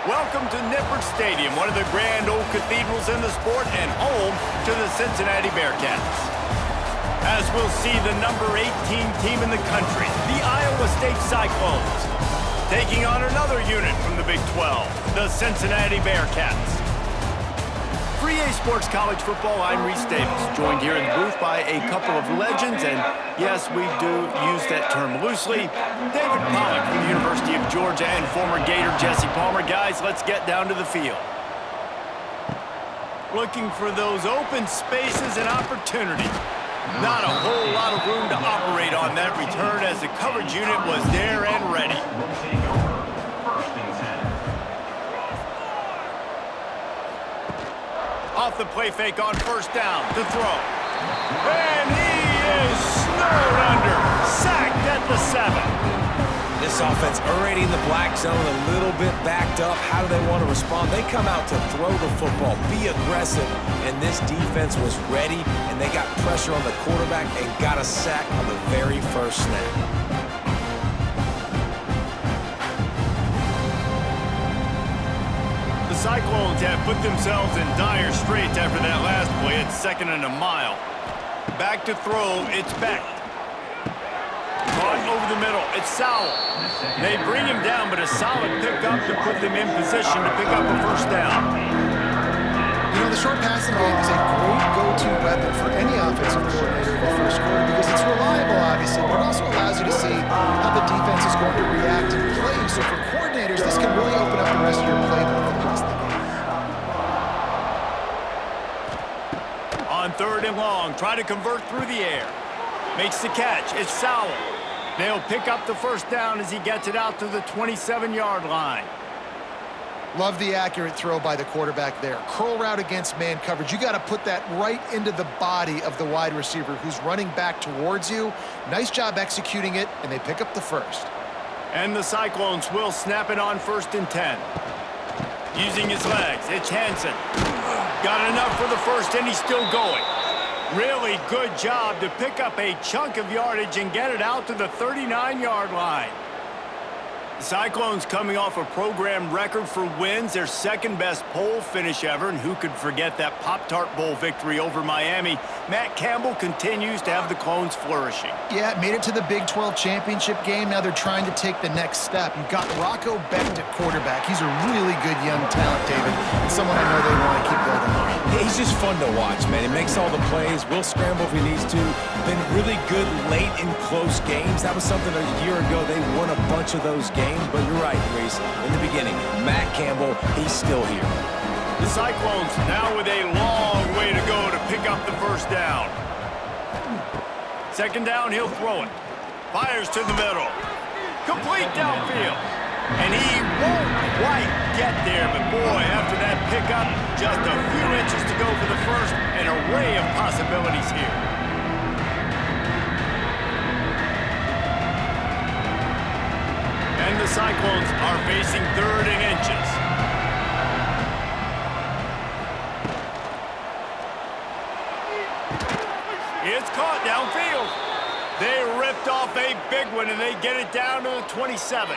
Welcome to Nippert Stadium, one of the grand old cathedrals in the sport and home to the Cincinnati Bearcats. As we'll see, the number 18 team in the country, the Iowa State Cyclones, taking on another unit from the Big 12, the Cincinnati Bearcats. For EA Sports College Football, I'm Reese Davis, joined here in the booth by a couple of legends, and yes, we do use that term loosely. David Pollack from the University of Georgia and former Gator Jesse Palmer. Guys, let's get down to the field. Looking for those open spaces and opportunity. Not a whole lot of room to operate on that return as the coverage unit was there and ready. Off the play fake on first down to throw. And he is snowed under. Sacked at the 7. This offense already in the black zone, a little bit backed up. How do they want to respond? They come out to throw the football, be aggressive, and this defense was ready, and they got pressure on the quarterback and got a sack on the very first snap. The Cyclones have put themselves in dire straits after that last play. It's 2nd and a mile. Back to throw, it's Beck. Caught over the middle, it's Sowell. They bring him down, but a solid pickup to put them in position to pick up a first down. You know, the short passing game is a great go-to weapon for any offensive coordinator in the first quarter because it's reliable, obviously, but it also allows you to see how the defense is going to react and play. So for coordinators, this can really open up the rest of your playbook for the rest of the game. On 3rd and long, try to convert through the air. Makes the catch, it's Sowell. They'll pick up the first down as he gets it out to the 27-yard line. Love the accurate throw by the quarterback there. Curl route against man coverage. You got to put that right into the body of the wide receiver who's running back towards you. Nice job executing it, and they pick up the first. And the Cyclones will snap it on 1st and 10. Using his legs, it's Hansen. Got enough for the first, and he's still going. Really good job to pick up a chunk of yardage and get it out to the 39-yard line. The Cyclones coming off a program record for wins, their 2nd-best poll finish ever, and who could forget that Pop-Tart Bowl victory over Miami. Matt Campbell continues to have the Clones flourishing. Yeah, made it to the Big 12 championship game. Now they're trying to take the next step. You've got Rocco Becht at quarterback. He's a really good young talent, David, and someone I know they want to keep building on. He's just fun to watch, man. He makes all the plays. Will scramble if he needs to. Been really good late in close games. That was something a year ago. They won a bunch of those games. But you're right, Reese. In the beginning, Matt Campbell, he's still here. The Cyclones now with a long way to go to pick up the first down. 2nd down, he'll throw it. Fires to the middle. Complete downfield. And he won't quite get there, but boy, after that pickup, just a few inches to go for the first. An array of possibilities here. And the Cyclones are facing 3rd and inches. It's caught downfield. They ripped off a big one, and they get it down to the 27.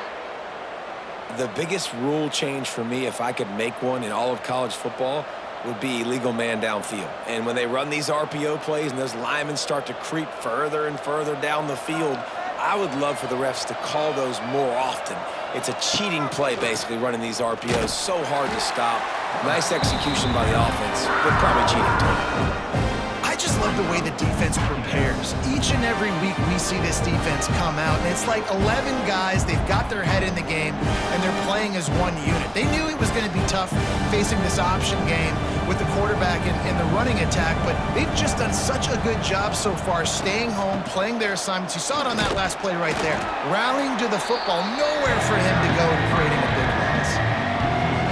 The biggest rule change for me, if I could make one in all of college football, would be illegal man downfield. And when they run these RPO plays and those linemen start to creep further and further down the field, I would love for the refs to call those more often. It's a cheating play, basically, running these RPOs. So hard to stop. Nice execution by the offense, but probably cheating too. I just love the way the defense prepares. Each and every week we see this defense come out, and it's like 11 guys, they've got their head in the game, and they're playing as one unit. They knew it was going to be tough facing this option game with the quarterback in the running attack, but they've just done such a good job so far staying home, playing their assignments. You saw it on that last play right there. Rallying to the football, nowhere for him to go and creating a big loss.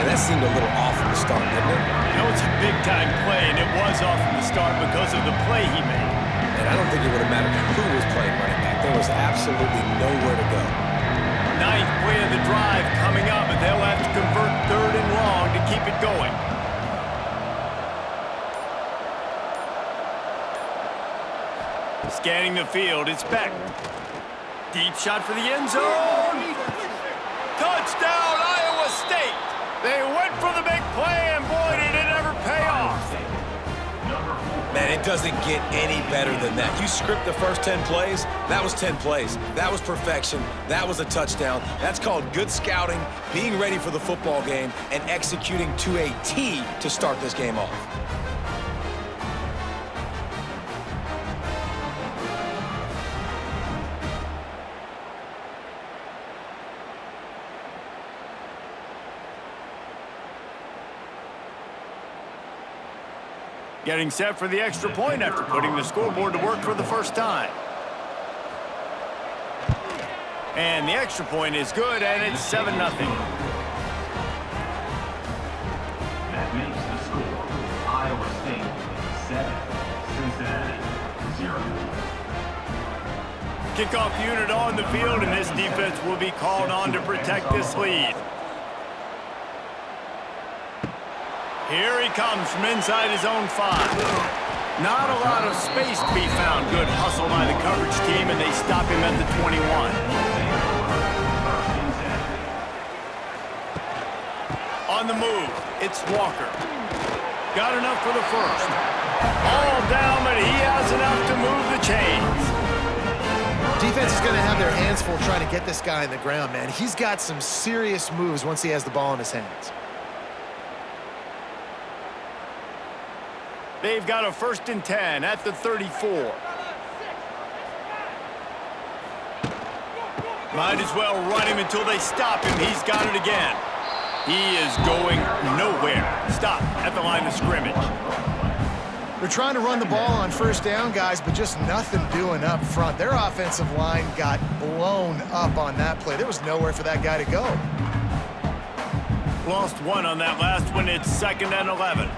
And that seemed a little off from the start, didn't it? You know, it's a big-time play, and it was off from the start because of the play he made. And I don't think it would have mattered who was playing running back. There was absolutely nowhere to go. 9th play of the drive coming up, and they'll have to convert 3rd and long to keep it going. Scanning the field, it's Beck. Deep shot for the end zone. Touchdown, Iowa State. And it doesn't get any better than that. You script the first 10 plays, that was 10 plays. That was perfection. That was a touchdown. That's called good scouting, being ready for the football game, and executing to a T to start this game off. Getting set for the extra point after putting the scoreboard to work for the first time. And the extra point is good, and it's 7-0. That makes the score Iowa State 7, Cincinnati 0. Kickoff unit on the field, and this defense will be called on to protect this lead. Here he comes from inside his own 5. Not a lot of space to be found. Good hustle by the coverage team, and they stop him at the 21. On the move, it's Walker. Got enough for the first. All down, but he has enough to move the chains. Defense is going to have their hands full trying to get this guy on the ground, man. He's got some serious moves once he has the ball in his hands. They've got a 1st and 10 at the 34. Might as well run him until they stop him. He's got it again. He is going nowhere. Stop at the line of scrimmage. They're trying to run the ball on 1st down, guys, but just nothing doing up front. Their offensive line got blown up on that play. There was nowhere for that guy to go. Lost 1 on that last one. It's 2nd and 11.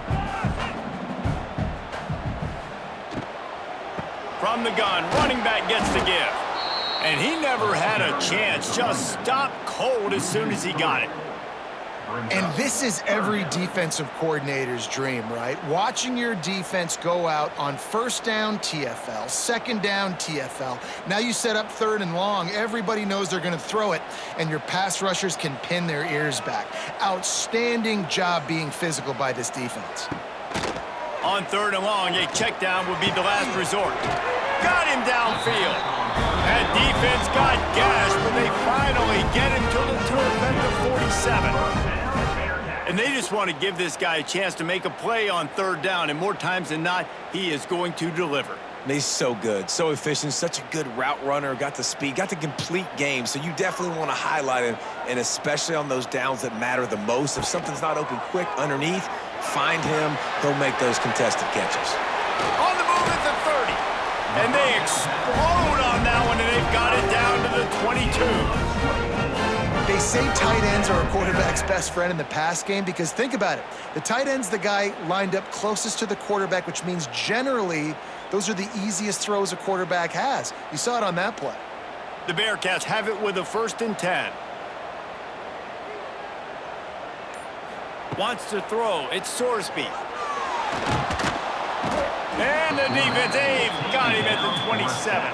From the gun, running back gets the give. And he never had a chance. Just stopped cold as soon as he got it. And this is every defensive coordinator's dream, right? Watching your defense go out on 1st down TFL, 2nd down TFL. Now you set up 3rd and long. Everybody knows they're going to throw it, and your pass rushers can pin their ears back. Outstanding job being physical by this defense. On 3rd and long, a check down would be the last resort. Got him downfield. That defense got gashed, but they finally get him to the turf at the 47. And they just want to give this guy a chance to make a play on 3rd down, and more times than not, he is going to deliver. He's so good, so efficient, such a good route runner, got the speed, got the complete game, so you definitely want to highlight him, and especially on those downs that matter the most. If something's not open quick underneath, find him, he'll make those contested catches. On the move at the 30, and they explode on that one, and they've got it down to the 22. They say tight ends are a quarterback's best friend in the pass game because think about it. The tight end's the guy lined up closest to the quarterback, which means generally those are the easiest throws a quarterback has. You saw it on that play. The Bearcats have it with a 1st and 10. Wants to throw. It's Sorsby. And the defense, they've got him at the 27.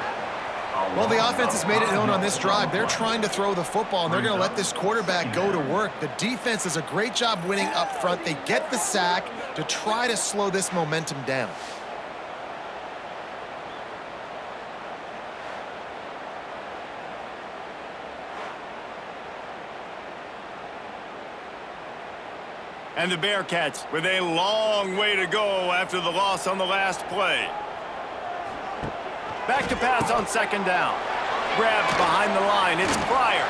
Well, the offense has made it known on this drive. They're trying to throw the football, and they're going to let this quarterback go to work. The defense does a great job winning up front. They get the sack to try to slow this momentum down. And the Bearcats with a long way to go after the loss on the last play. Back to pass on 2nd down. Grabbed behind the line. It's Pryor.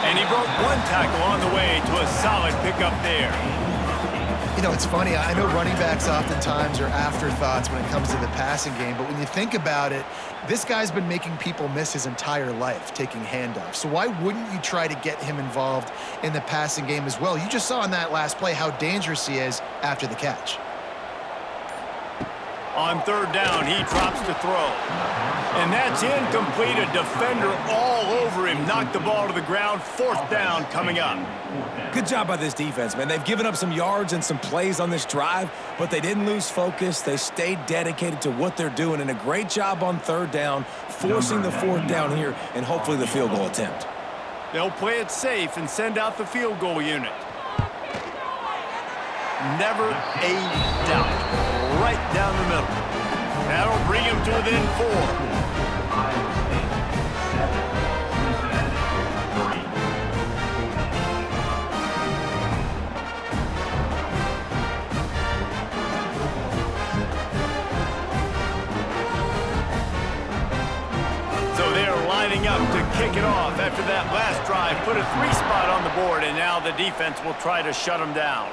And he broke 1 tackle on the way to a solid pickup there. You know, it's funny. I know running backs oftentimes are afterthoughts when it comes to the passing game, but when you think about it, this guy's been making people miss his entire life taking handoffs. So why wouldn't you try to get him involved in the passing game as well? You just saw in that last play how dangerous he is after the catch. On 3rd down, he drops to throw. And that's incomplete. A defender all over him. Knocked the ball to the ground. 4th down coming up. Good job by this defense, man. They've given up some yards and some plays on this drive, but they didn't lose focus. They stayed dedicated to what they're doing, and a great job on 3rd down, forcing the 4th down here, and hopefully the field goal attempt. They'll play it safe and send out the field goal unit. Never a doubt. Right down the middle. That'll bring him to within 4. Iowa State 7, Cincinnati 3. So they're lining up to kick it off after that last drive. Put a 3 spot on the board, and now the defense will try to shut him down.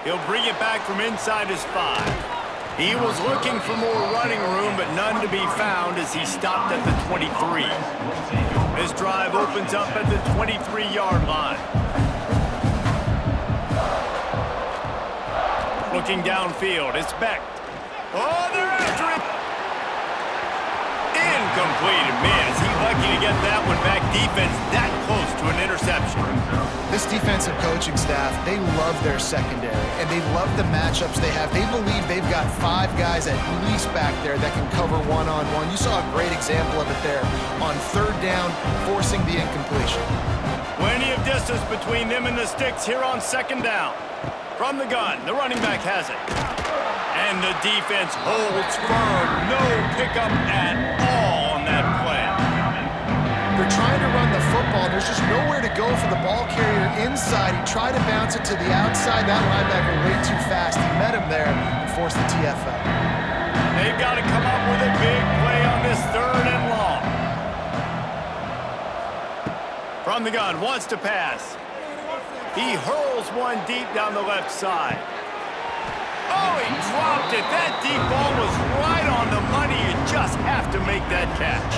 He'll bring it back from inside his 5. He was looking for more running room, but none to be found as he stopped at the 23. This drive opens up at the 23-yard line. Looking downfield, it's Beck. Oh, they're after it! Incomplete. Man, is he lucky to get that one back. Defense that close to an interception. This defensive coaching staff, they love their secondary, and they love the matchups they have. They believe they've got 5 guys at least back there that can cover one-on-one. You saw a great example of it there on 3rd down, forcing the incompletion. Plenty of distance between them and the sticks here on 2nd down. From the gun, the running back has it. And the defense holds firm. No pickup at all on that play. They're trying to run the football. There's just nowhere to go for the ball carrier inside. He tried to bounce it to the outside. That linebacker way too fast. He met him there and forced the TFL. They've got to come up with a big play on this 3rd and long. From the gun, wants to pass. He hurls one deep down the left side. Oh, he dropped it. That deep ball was right on the money. You just have to make that catch.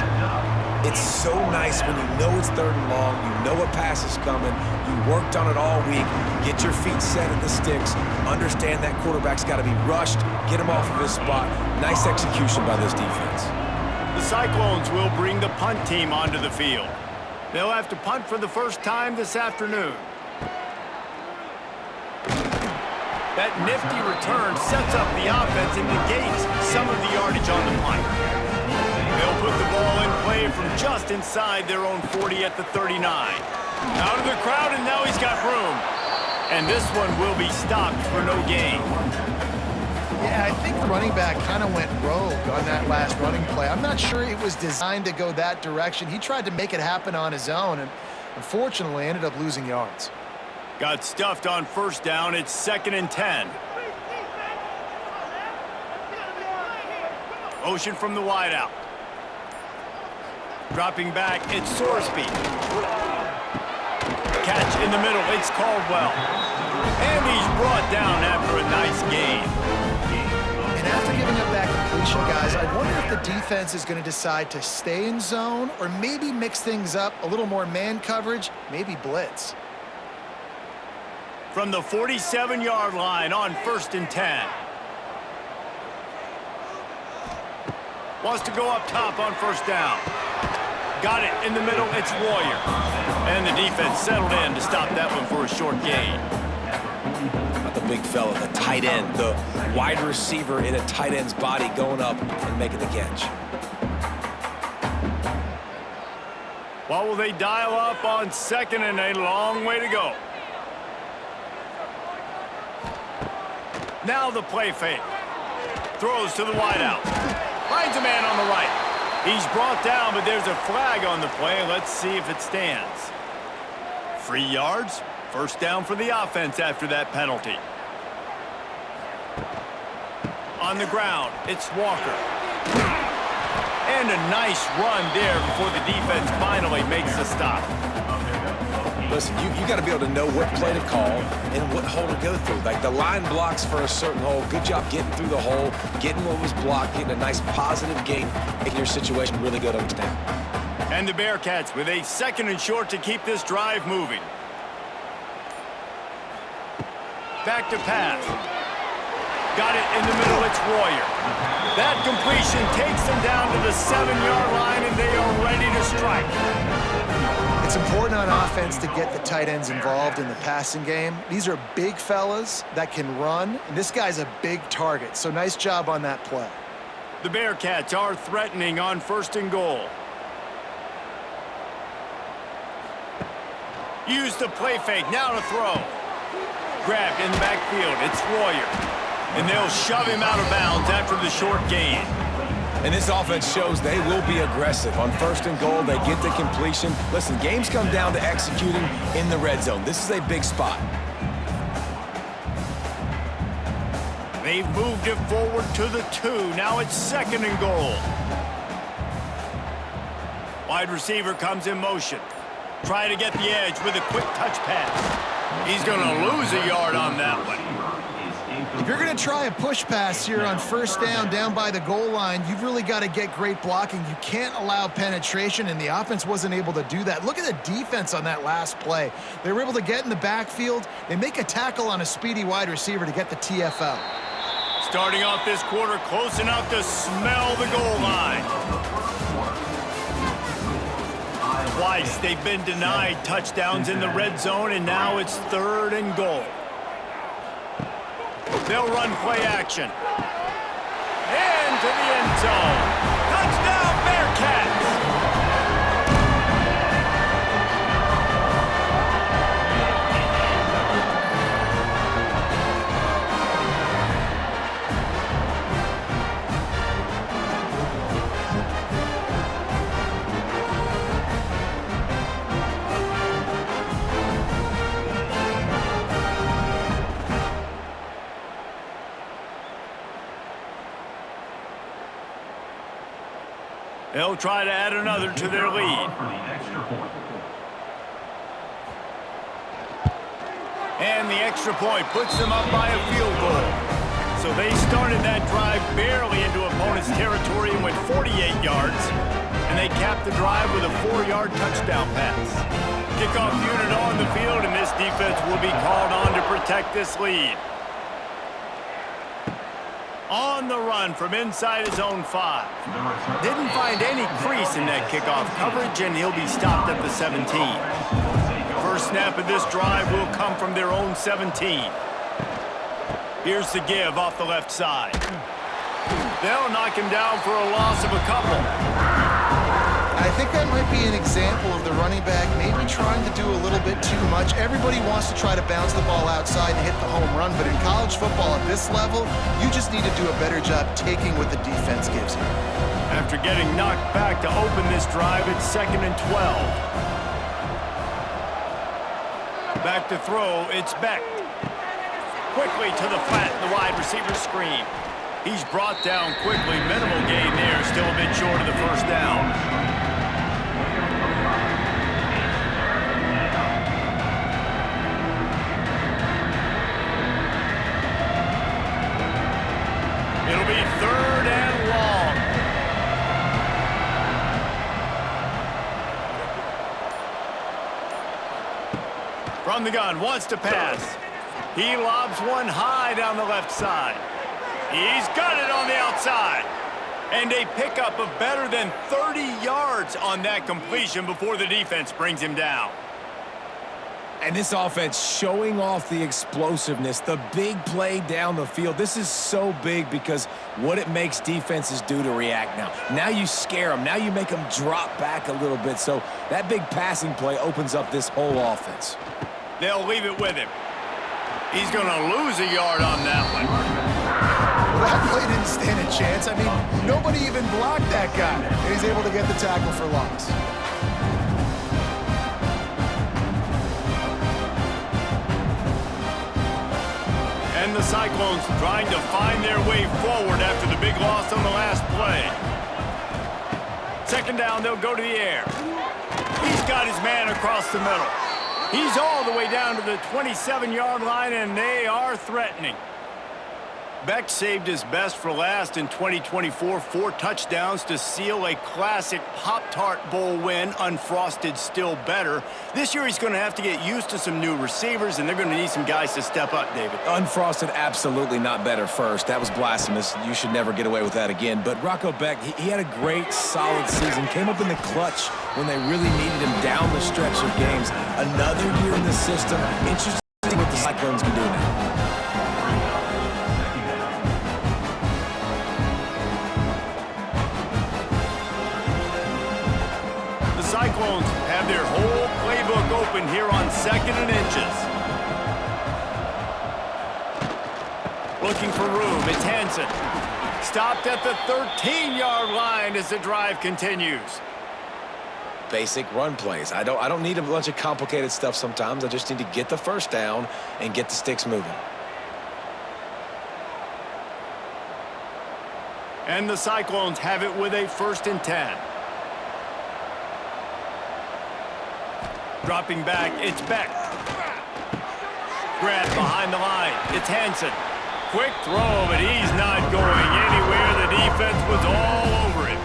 It's so nice when you know it's 3rd and long, you know a pass is coming, you worked on it all week, get your feet set at the sticks, understand that quarterback's got to be rushed, get him off of his spot. Nice execution by this defense. The Cyclones will bring the punt team onto the field. They'll have to punt for the first time this afternoon. That nifty return sets up the offense and negates some of the yardage on the punt. They'll put the ball in play from just inside their own 40 at the 39. Out of the crowd, and now he's got room. And this one will be stopped for no gain. Yeah, I think the running back kind of went rogue on that last running play. I'm not sure it was designed to go that direction. He tried to make it happen on his own, and unfortunately ended up losing yards. Got stuffed on 1st down. It's 2nd and 10. Motion from the wideout. Dropping back, it's Sorsby. Catch in the middle, it's Caldwell. And he's brought down after a nice gain. And after giving up that completion, guys, I wonder if the defense is going to decide to stay in zone or maybe mix things up, a little more man coverage, maybe blitz. From the 47-yard line on 1st and 10. Wants to go up top on 1st down. Got it in the middle, it's Warrior. And the defense settled in to stop that one for a short gain. The big fella, the tight end, the wide receiver in a tight end's body going up and making the catch. What will they dial up on 2nd and a long way to go? Now the play fake. Throws to the wideout. Finds a man on the right. He's brought down, but there's a flag on the play. Let's see if it stands. 3 yards. 1st down for the offense after that penalty. On the ground, it's Walker. And a nice run there before the defense finally makes the stop. Listen, you got to be able to know what play to call and what hole to go through. Like the line blocks for a certain hole. Good job getting through the hole, getting what was blocked, getting a nice positive gain, making your situation really good to understand. And the Bearcats with a 2nd and short to keep this drive moving. Back to pass. Got it in the middle, it's Warrior. That completion takes them down to the 7-yard line, and they are ready to strike. It's important on offense to get the tight ends involved in the passing game. These are big fellas that can run, and this guy's a big target, so nice job on that play. The Bearcats are threatening on 1st and goal. Use the play fake, now to throw. Grabbed in the backfield, it's Warrior. And they'll shove him out of bounds after the short gain. And this offense shows they will be aggressive. On 1st and goal, they get the completion. Listen, games come down to executing in the red zone. This is a big spot. They've moved it forward to the 2. Now it's 2nd and goal. Wide receiver comes in motion. Try to get the edge with a quick touch pass. He's going to lose a yard on that one. If you're going to try a push pass here on 1st down by the goal line, you've really got to get great blocking. You can't allow penetration, and the offense wasn't able to do that. Look at the defense on that last play. They were able to get in the backfield. They make a tackle on a speedy wide receiver to get the TFL. Starting off this quarter close enough to smell the goal line. Twice they've been denied touchdowns in the red zone, and now it's 3rd and goal. They'll run play action. Into the end zone. Touchdown, Bearcats! They'll try to add another to their lead. And the extra point puts them up by a field goal. So they started that drive barely into opponent's territory and went 48 yards. And they capped the drive with a 4-yard touchdown pass. Kickoff unit on the field, and this defense will be called on to protect this lead. On the run from inside his own 5. Didn't find any crease in that kickoff coverage, and he'll be stopped at the 17. First snap of this drive will come from their own 17. Here's the give off the left side. They'll knock him down for a loss of a couple. I think that might be an example of the running back maybe trying to do a little bit too much. Everybody wants to try to bounce the ball outside and hit the home run, but in college football at this level, you just need to do a better job taking what the defense gives you. After getting knocked back to open this drive, it's 2nd and 12. Back to throw, it's Beck. Quickly to the flat, the wide receiver screen. He's brought down quickly. Minimal gain there, still a bit short of the 1st down. It'll be 3rd and long. From the gun, wants to pass. He lobs one high down the left side. He's got it on the outside. And a pickup of better than 30 yards on that completion before the defense brings him down. And this offense showing off the explosiveness, the big play down the field. This is so big because what it makes defenses do to react now. Now you scare them. Now you make them drop back a little bit. So that big passing play opens up this whole offense. They'll leave it with him. He's going to lose a yard on that one. That play didn't stand a chance. I mean, nobody even blocked that guy. And he's able to get the tackle for loss. And the Cyclones trying to find their way forward after the big loss on the last play. 2nd down, they'll go to the air. He's got his man across the middle. He's all the way down to the 27-yard line, and they are threatening. Beck saved his best for last in 2024, 4 touchdowns to seal a classic Pop-Tart Bowl win, unfrosted still better. This year he's going to have to get used to some new receivers, and they're going to need some guys to step up, David. Unfrosted, absolutely not better first. That was blasphemous. You should never get away with that again. But Rocco Beck, he had a great, solid season. Came up in the clutch when they really needed him down the stretch of games. Another year in the system. Interesting what the Cyclones can do now. Cyclones have their whole playbook open here on 2nd and inches. Looking for room, it's Hansen. Stopped at the 13-yard line as the drive continues. Basic run plays. I don't need a bunch of complicated stuff sometimes. I just need to get the first down and get the sticks moving. And the Cyclones have it with a 1st and 10. Dropping back, it's Beck. Grab behind the line, it's Hansen. Quick throw, but he's not going anywhere. The defense was all over it.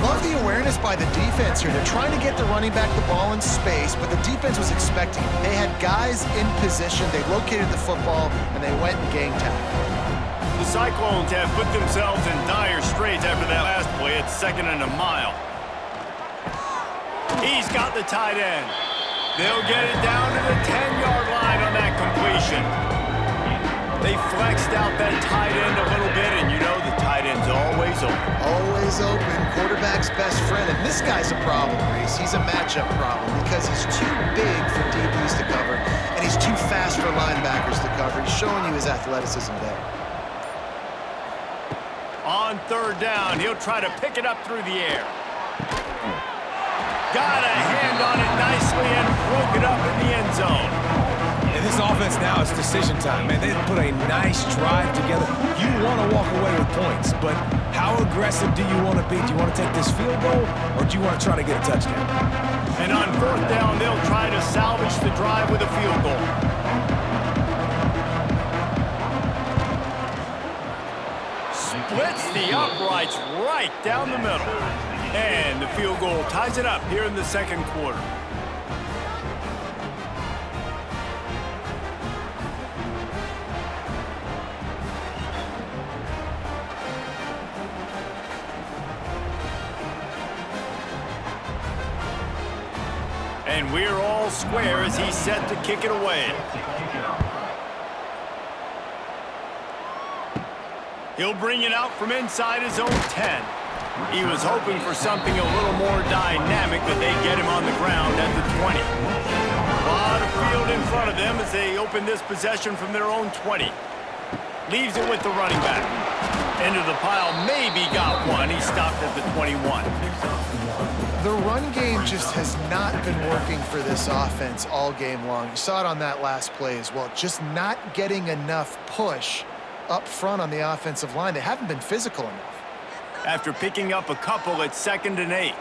Love the awareness by the defense here. They're trying to get the running back the ball in space, but the defense was expecting it. They had guys in position. They located the football, and they went and gang tackled. The Cyclones have put themselves in dire straits after that last play. It's 2nd and a mile. He's got the tight end. They'll get it down to the 10-yard line on that completion. They flexed out that tight end a little bit, and you know the tight end's always open. Always open. Quarterback's best friend. And this guy's a problem, Reese. He's a matchup problem because he's too big for DBs to cover, and he's too fast for linebackers to cover. He's showing you his athleticism there. On 3rd down, he'll try to pick it up through the air. Got a hand on it nicely and broke it up in the end zone. And this offense now is decision time, man. They put a nice drive together. You want to walk away with points, but how aggressive do you want to be? Do you want to take this field goal, or do you want to try to get a touchdown? And on 4th down, they'll try to salvage the drive with a field goal. Splits the uprights right down the middle. And the field goal ties it up here in the 2nd quarter. And we're all square as he's set to kick it away. He'll bring it out from inside his own 10. He was hoping for something a little more dynamic, but they get him on the ground at the 20. A lot of field in front of them as they open this possession from their own 20. Leaves it with the running back. Into the pile, maybe got one. He stopped at the 21. The run game just has not been working for this offense all game long. You saw it on that last play as well. Just not getting enough push up front on the offensive line. They haven't been physical enough. After picking up a couple at 2nd and 8.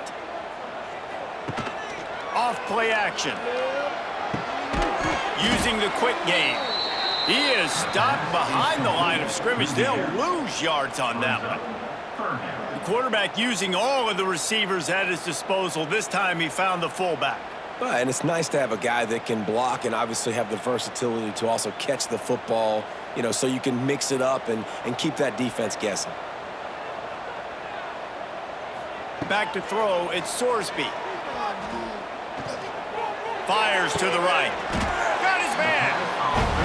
Off play action. Using the quick game. He is stopped behind the line of scrimmage. They'll lose yards on that one. The quarterback using all of the receivers at his disposal. This time he found the fullback. And it's nice to have a guy that can block and obviously have the versatility to also catch the football, you know, so you can mix it up and keep that defense guessing. Back to throw, it's Sorsby. Fires to the right. Got his man.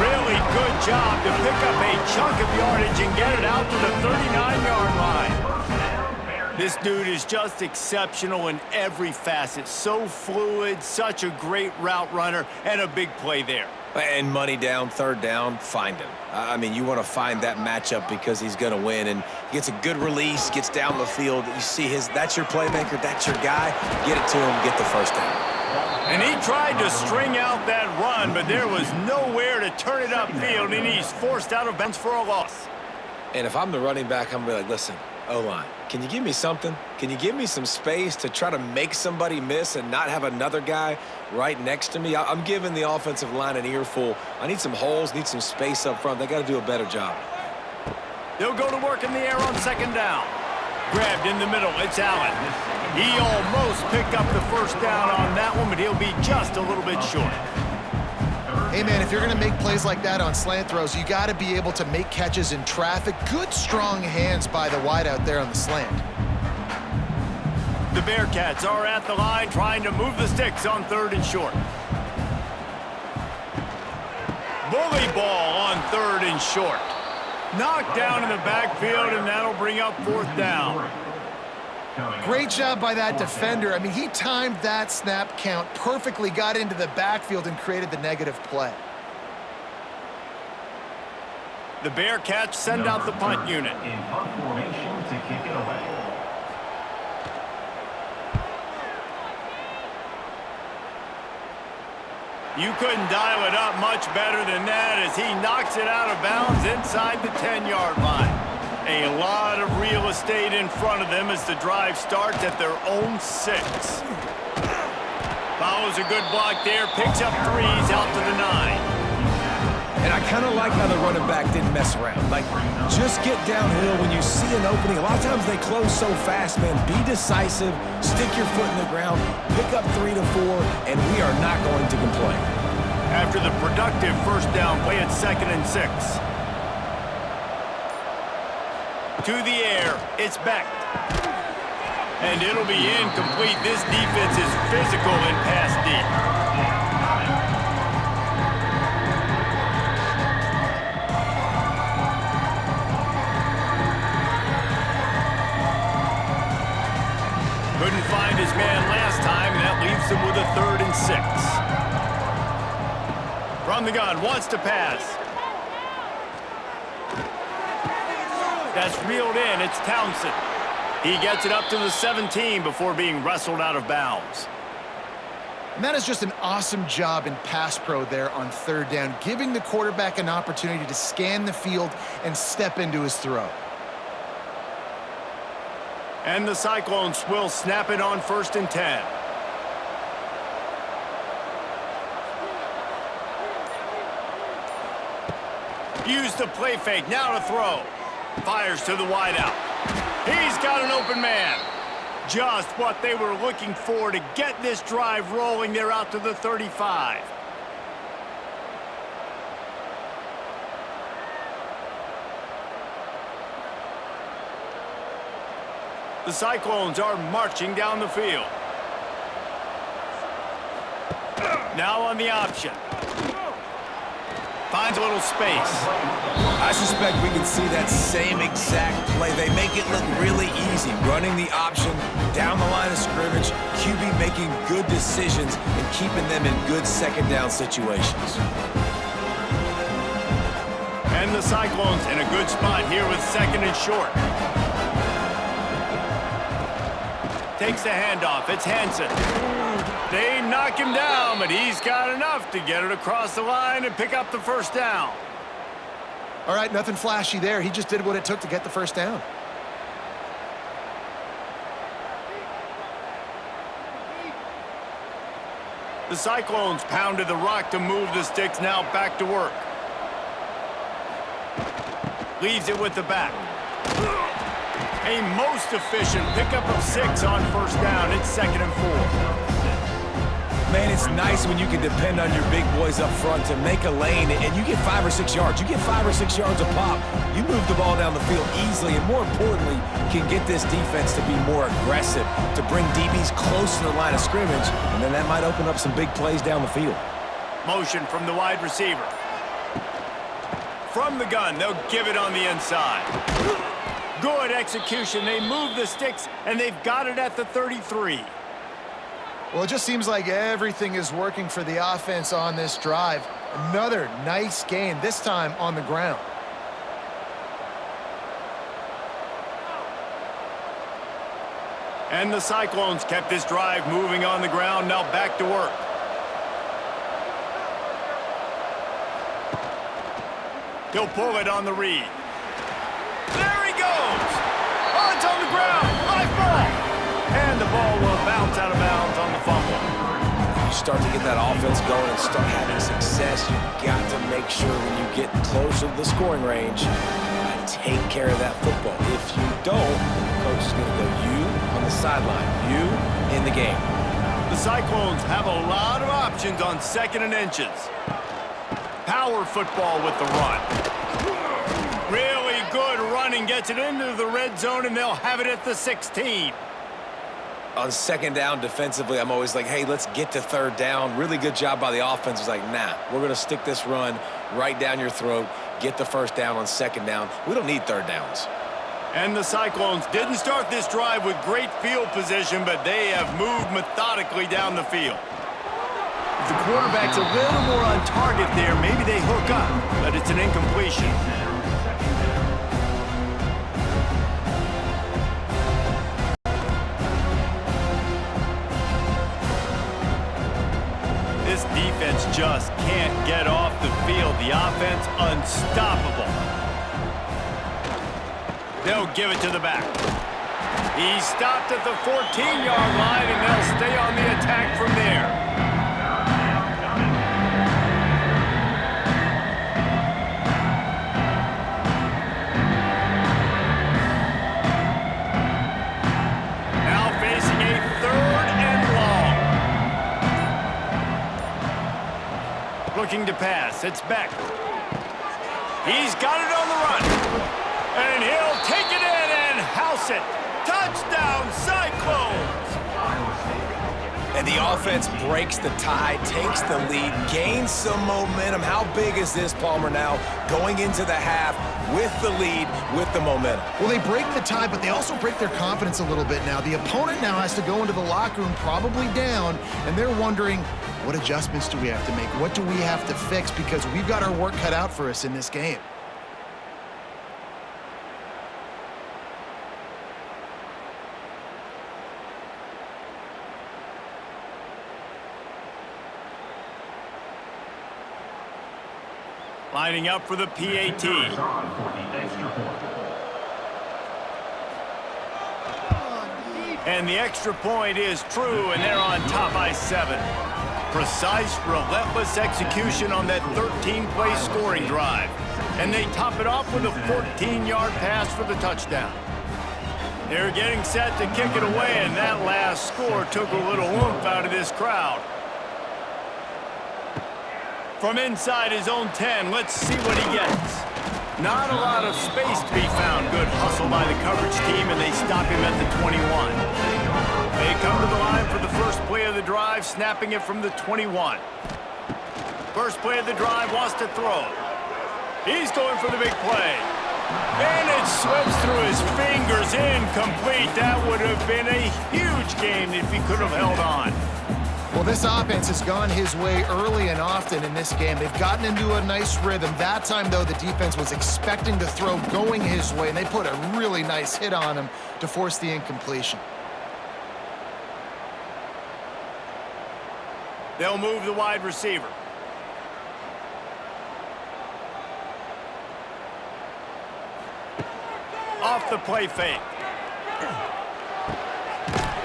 Really good job to pick up a chunk of yardage and get it out to the 39-yard line. This dude is just exceptional in every facet. So fluid, such a great route runner, and a big play there. And money down, 3rd down, find him. I mean, you want to find that matchup because he's going to win. And he gets a good release, gets down the field. You see that's your playmaker, that's your guy. Get it to him, get the first down. And he tried to string out that run, but there was nowhere to turn it upfield, and he's forced out of bounds for a loss. And if I'm the running back, I'm going to be like, listen, O-line, can you give me something? Can you give me some space to try to make somebody miss and not have another guy right next to me? I'm giving the offensive line an earful. I need some holes, need some space up front. They got to do a better job. They'll go to work in the air on 2nd down. Grabbed in the middle, it's Allen. He almost picked up the 1st down on that one, but he'll be just a little bit short. Hey, man, if you're going to make plays like that on slant throws, you got to be able to make catches in traffic. Good, strong hands by the wideout there on the slant. The Bearcats are at the line trying to move the sticks on 3rd and short. Bully ball on 3rd and short. Knocked down in the backfield, and that'll bring up 4th down. Great job by that defender. I mean, he timed that snap count perfectly, got into the backfield, and created the negative play. The Bearcats send out the punt unit. In punt formation to kick it away. You couldn't dial it up much better than that as he knocks it out of bounds inside the 10-yard line. A lot of real estate in front of them as the drive starts at their own 6. Follows a good block there, picks up 3s out to the 9. And I kind of like how the running back didn't mess around. Like, just get downhill when you see an opening. A lot of times they close so fast, man. Be decisive, stick your foot in the ground, pick up 3 to 4, and we are not going to complain. After the productive first down play at 2nd and 6. To the air, it's Beck. And it'll be incomplete. This defense is physical in pass deep. Couldn't find his man last time, and that leaves him with a 3rd and 6. From the gun, wants to pass. That's reeled in, it's Townsend. He gets it up to the 17 before being wrestled out of bounds. And that is just an awesome job in pass pro there on 3rd down, giving the quarterback an opportunity to scan the field and step into his throw. And the Cyclones will snap it on 1st and 10. Use the play fake, now to throw. Fires to the wideout. He's got an open man. Just what they were looking for to get this drive rolling. They're out to the 35. The Cyclones are marching down the field. Now on the option. Finds a little space. I suspect we can see that same exact play. They make it look really easy. Running the option down the line of scrimmage, QB making good decisions and keeping them in good 2nd down situations. And the Cyclones in a good spot here with 2nd and short. Takes the handoff. It's Hansen. They knock him down, but he's got enough to get it across the line and pick up the 1st down. All right, nothing flashy there. He just did what it took to get the 1st down. The Cyclones pounded the rock to move the sticks, now back to work. Leaves it with the back. A most efficient pickup of 6 on 1st down. It's 2nd and 4. Man, it's nice when you can depend on your big boys up front to make a lane and you get 5 or 6 yards. You get 5 or 6 yards a pop. You move the ball down the field easily and, more importantly, can get this defense to be more aggressive, to bring DBs close to the line of scrimmage, and then that might open up some big plays down the field. Motion from the wide receiver. From the gun, they'll give it on the inside. Good execution. They move the sticks, and they've got it at the 33. Well, it just seems like everything is working for the offense on this drive. Another nice gain, this time on the ground. And the Cyclones kept this drive moving on the ground, now back to work. He'll pull it on the read. There he goes! Oh, it's on the ground! High ball! And the ball will bounce out of bounds on the fumble. You start to get that offense going and start having success, you've got to make sure when you get closer to the scoring range, take care of that football. If you don't, the coach is going to go you on the sideline, you in the game. The Cyclones have a lot of options on 2nd and inches. Power football with the run. Really good running, gets it into the red zone, and they'll have it at the 16. On 2nd down defensively, I'm always like, hey, let's get to 3rd down. Really good job by the offense. It's like, nah, we're going to stick this run right down your throat, get the 1st down on 2nd down. We don't need 3rd downs. And the Cyclones didn't start this drive with great field position, but they have moved methodically down the field. If the quarterback's a little more on target there, maybe they hook up, but it's an incompletion. The offense unstoppable. They'll give it to the back. He stopped at the 14-yard line, and they'll stay on the attack from there. Looking to pass. It's Beck. He's got it on the run. And he'll take it in and house it. Touchdown, Cyclones! And the offense breaks the tie, takes the lead, gains some momentum. How big is this, Palmer, now going into the half with the lead, with the momentum? Well, they break the tie, but they also break their confidence a little bit now. The opponent now has to go into the locker room probably down, and they're wondering, what adjustments do we have to make? What do we have to fix? Because we've got our work cut out for us in this game. Lining up for the PAT. And the extra point is true, and they're on top by 7. Precise, relentless execution on that 13-play scoring drive. And they top it off with a 14-yard pass for the touchdown. They're getting set to kick it away, and that last score took a little oomph out of this crowd. From inside his own 10, let's see what he gets. Not a lot of space to be found. Good hustle by the coverage team, and they stop him at the 21. They come to the line for the first play of the drive, snapping it from the 21. First play of the drive, wants to throw. He's going for the big play. And it slips through his fingers, incomplete. That would have been a huge game if he could have held on. Well, this offense has gone his way early and often in this game. They've gotten into a nice rhythm. That time, though, the defense was expecting to throw going his way, and they put a really nice hit on him to force the incompletion. They'll move the wide receiver. Off the play fake.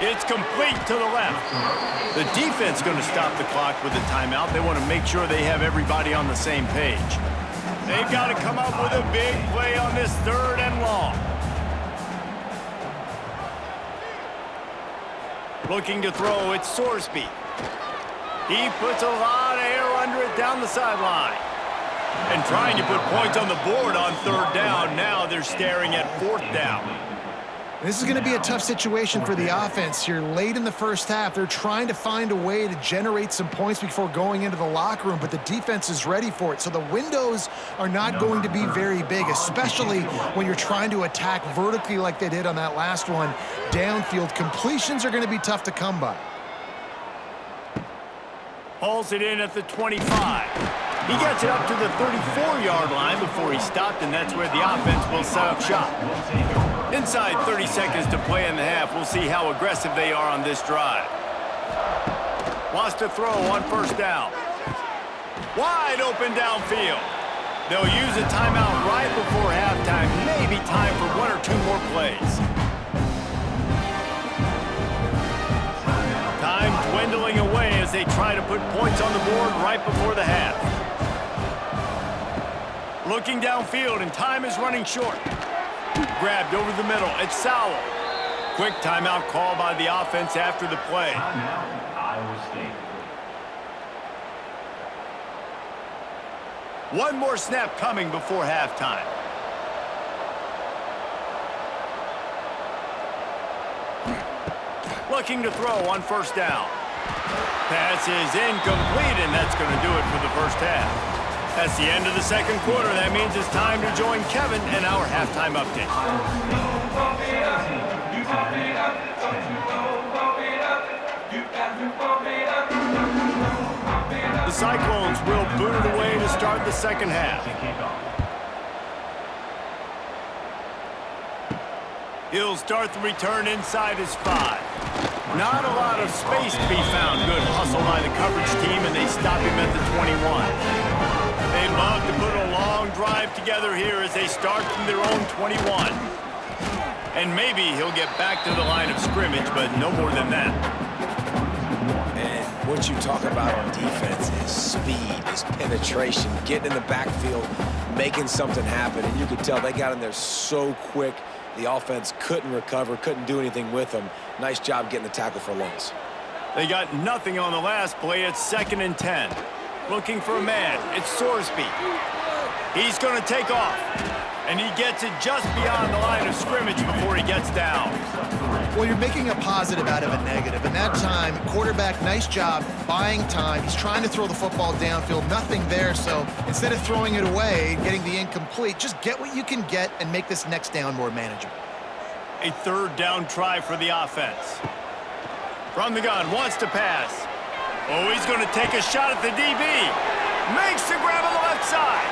It's complete to the left. The defense going to stop the clock with a timeout. They want to make sure they have everybody on the same page. They've got to come up with a big play on this 3rd and long. Looking to throw, it's Sorsby. He puts a lot of air under it down the sideline. And trying to put points on the board on 3rd down. Now they're staring at 4th down. This is going to be a tough situation for the offense here. Late in the first half, they're trying to find a way to generate some points before going into the locker room, but the defense is ready for it. So the windows are not going to be very big, especially when you're trying to attack vertically like they did on that last one. Downfield completions are going to be tough to come by. Hauls it in at the 25. He gets it up to the 34-yard line before he stopped, and that's where the offense will set up shop. Inside 30 seconds to play in the half. We'll see how aggressive they are on this drive. Wants to throw on 1st down. Wide open downfield. They'll use a timeout right before halftime. Maybe time for 1 or 2 more plays. Time dwindling away as they try to put points on the board right before the half. Looking downfield, and time is running short. Grabbed over the middle. It's Sowell. Quick timeout call by the offense after the play. Iowa State. One more snap coming before halftime. Looking to throw on 1st down. Pass is incomplete, and that's going to do it for the first half. That's the end of the 2nd quarter. That means it's time to join Kevin in our halftime update. The Cyclones will boot it away to start the 2nd half. He'll start the return inside his 5. Not a lot of space to be found. Good hustle by the coverage team, and they stop him at the 21. They love to it together here as they start from their own 21. And maybe he'll get back to the line of scrimmage, but no more than that. And what you talk about on defense is speed, is penetration, getting in the backfield, making something happen. And you could tell they got in there so quick, the offense couldn't recover, couldn't do anything with them. Nice job getting the tackle for loss. They got nothing on the last play. It's 2nd and 10. Looking for a man. It's Sorsby. He's going to take off. And he gets it just beyond the line of scrimmage before he gets down. Well, you're making a positive out of a negative. And that time, quarterback, nice job, buying time. He's trying to throw the football downfield. Nothing there. So instead of throwing it away, getting the incomplete, just get what you can get and make this next down more manageable. A 3rd down try for the offense. From the gun, wants to pass. Oh, he's going to take a shot at the DB. Makes the grab on the left side.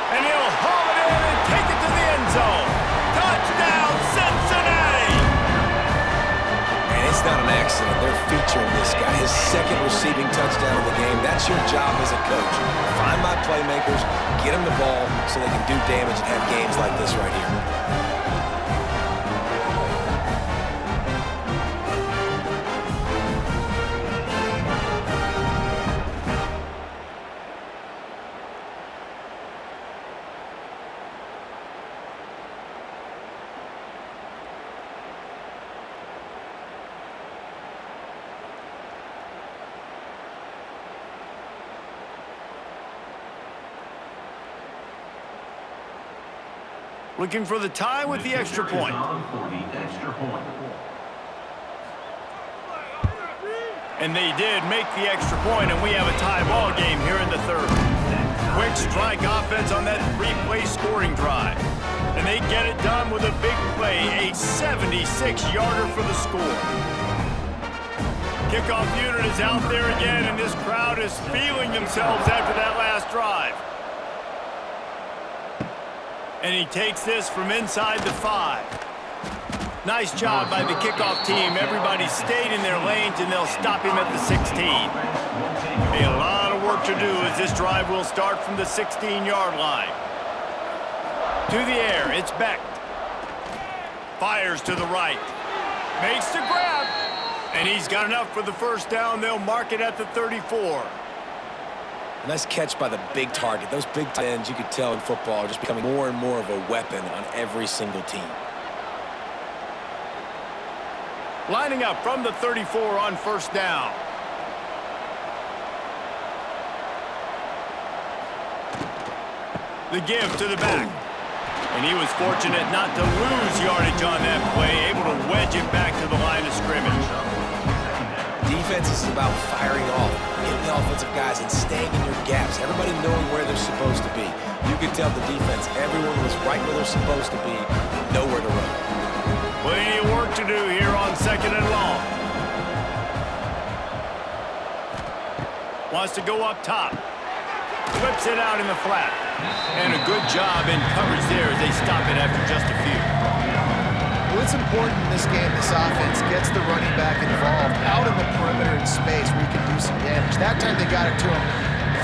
And he'll haul it in and take it to the end zone. Touchdown, Cincinnati! And it's not an accident. They're featuring this guy. His 2nd receiving touchdown of the game. That's your job as a coach. Find my playmakers, get them the ball so they can do damage and have games like this right here. Looking for the tie with the extra point. And they did make the extra point, and we have a tie ball game here in the 3rd. Quick strike offense on that 3-play scoring drive. And they get it done with a big play, a 76-yarder for the score. Kickoff unit is out there again, and this crowd is feeling themselves after that last drive. And he takes this from inside the 5. Nice job by the kickoff team. Everybody stayed in their lanes, and they'll stop him at the 16. A lot of work to do as this drive will start from the 16-yard line. To the air, it's Beck. Fires to the right. Makes the grab. And he's got enough for the 1st down. They'll mark it at the 34. Nice catch by the big target. Those big tight ends, you could tell in football, are just becoming more and more of a weapon on every single team. Lining up from the 34 on 1st down. The give to the back. And he was fortunate not to lose yardage on that play, able to wedge it back to the line of scrimmage. Defense is about firing off, hitting the offensive guys and staying in your gaps. Everybody knowing where they're supposed to be. You could tell the defense, everyone was right where they're supposed to be, nowhere to run. Plenty of work to do here on 2nd and long. Wants to go up top. Flips it out in the flat. And a good job in coverage there as they stop it after just a few. Well, it's important in this game, this offense gets the running back involved out in the perimeter in space where you can do some damage. That time they got it to him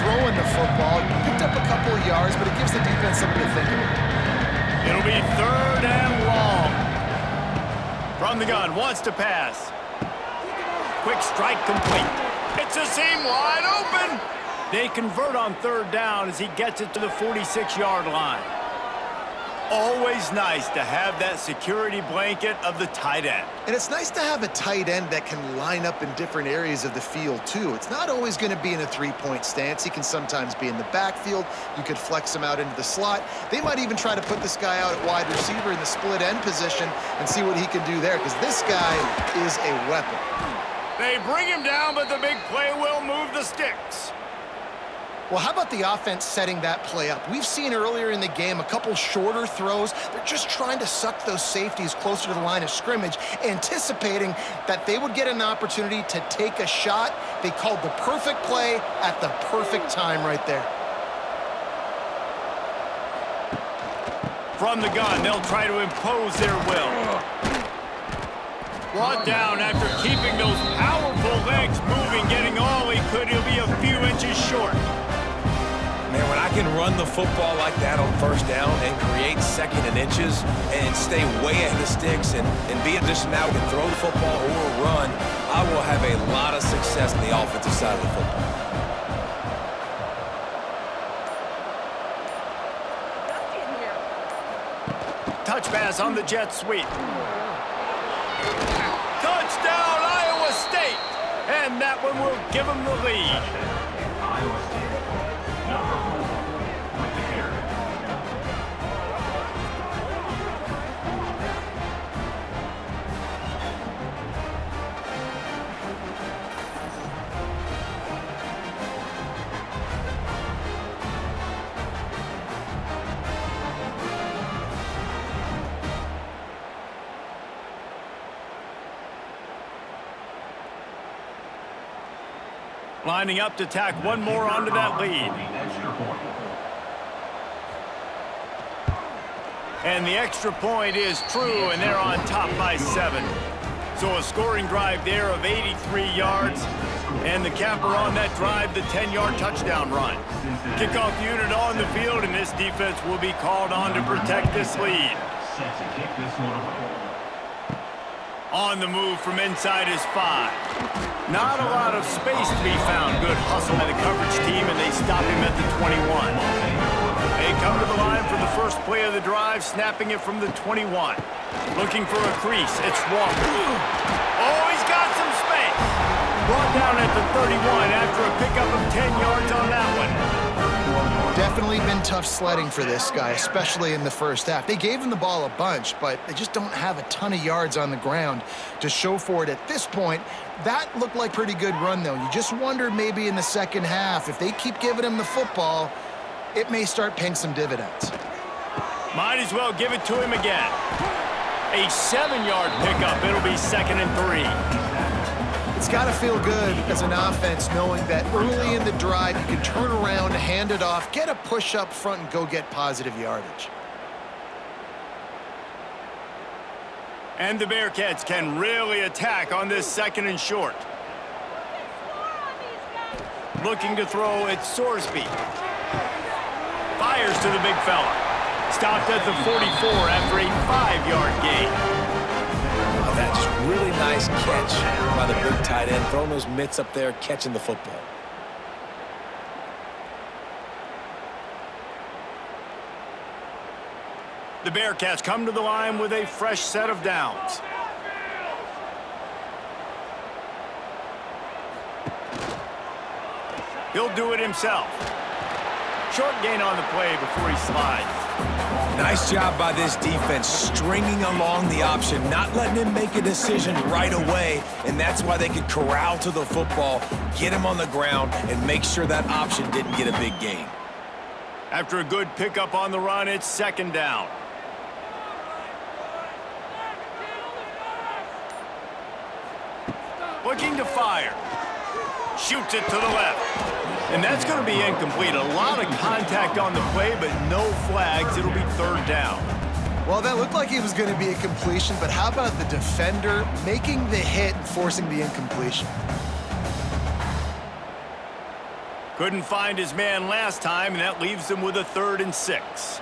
throwing the football. Picked up a couple of yards, but it gives the defense something to think about. It'll be 3rd and long. From the gun, wants to pass. Quick strike complete. It's a seam wide open. They convert on 3rd down as he gets it to the 46-yard line. Always nice to have that security blanket of the tight end. And it's nice to have a tight end that can line up in different areas of the field, too. It's not always going to be in a 3-point stance. He can sometimes be in the backfield. You could flex him out into the slot. They might even try to put this guy out at wide receiver in the split end position and see what he can do there, because this guy is a weapon. They bring him down, but the big play will move the sticks. Well, how about the offense setting that play up? We've seen earlier in the game a couple shorter throws. They're just trying to suck those safeties closer to the line of scrimmage, anticipating that they would get an opportunity to take a shot. They called the perfect play at the perfect time right there. From the gun, they'll try to impose their will. Brought down after keeping those powerful legs moving, getting all he could. He'll be a few inches short. Man, when I can run the football like that on first down and create second and inches and stay way ahead of the sticks and be in position now and throw the football or run, I will have a lot of success on the offensive side of the football. Touch pass on the jet sweep. Touchdown, Iowa State! And that one will give them the lead. Iowa State, number 4, with the carry. Lining up to tack one more onto that lead. And the extra point is true, and they're on top by 7. So a scoring drive there of 83 yards. And the capper on that drive, the 10-yard touchdown run. Kickoff unit on the field, and this defense will be called on to protect this lead. Set to kick this one away. On the move from inside is 5. Not a lot of space to be found. Good hustle by the coverage team, and they stop him at the 21. They come to the line for the first play of the drive, snapping it from the 21. Looking for a crease. It's Walker. Oh, he's got some space. Brought down at the 31 after a pickup of 10 yards on that one. Definitely been tough sledding for this guy, especially in the first half. They gave him the ball a bunch, but they just don't have a ton of yards on the ground to show for it at this point. That looked like pretty good run, though. You just wonder maybe in the second half, if they keep giving him the football, it may start paying some dividends. Might as well give it to him again. A 7-yard pickup. It'll be 2nd and 3. It's got to feel good as an offense knowing that early in the drive you can turn around, hand it off, get a push up front, and go get positive yardage. And the Bearcats can really attack on this 2nd and short. Looking to throw, it's Sorsby. Fires to the big fella. Stopped at the 44 after a 5-yard gain. That's really nice catch by the big tight end, throwing those mitts up there, catching the football. The Bearcats come to the line with a fresh set of downs. He'll do it himself. Short gain on the play before he slides. Nice job by this defense, stringing along the option, not letting him make a decision right away, and that's why they could corral to the football, get him on the ground, and make sure that option didn't get a big gain. After a good pickup on the run, it's 2nd down. Looking to fire. Shoots it to the left. And that's going to be incomplete. A lot of contact on the play, but no flags. It'll be 3rd down. Well, that looked like it was going to be a completion, but how about the defender making the hit and forcing the incompletion? Couldn't find his man last time, and that leaves him with a 3rd and 6.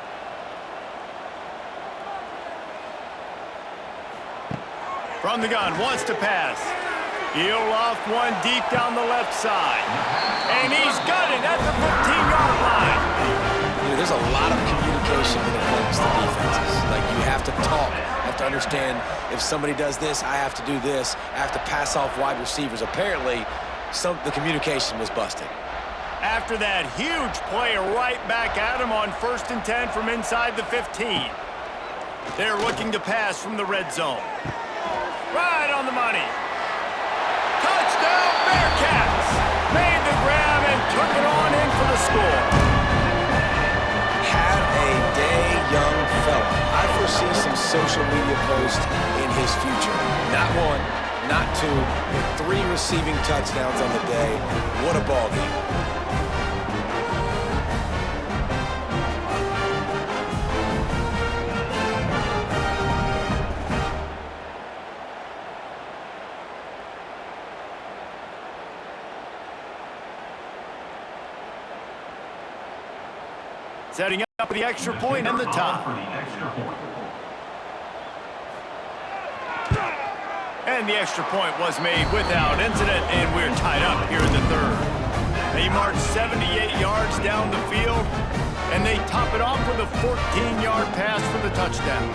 From the gun, wants to pass. He'll off one deep down the left side. And he's got it at the 15-yard line. You know, there's a lot of communication when it comes to defenses. Like, you have to talk. You have to understand if somebody does this, I have to do this. I have to pass off wide receivers. Apparently, the communication was busted. After that huge play right back at him on 1st and 10 from inside the 15. They're looking to pass from the red zone. Right on the money. Touchdown, Bearcats! Made the grab and took it on in for the score. Have a day, young fella. I foresee some social media posts in his future. Not 1, not 2, but 3 receiving touchdowns on the day. What a ball game. Setting up the extra point and the tie. And the extra point was made without incident, and we're tied up here in the third. They march 78 yards down the field, and they top it off with a 14-yard pass for the touchdown.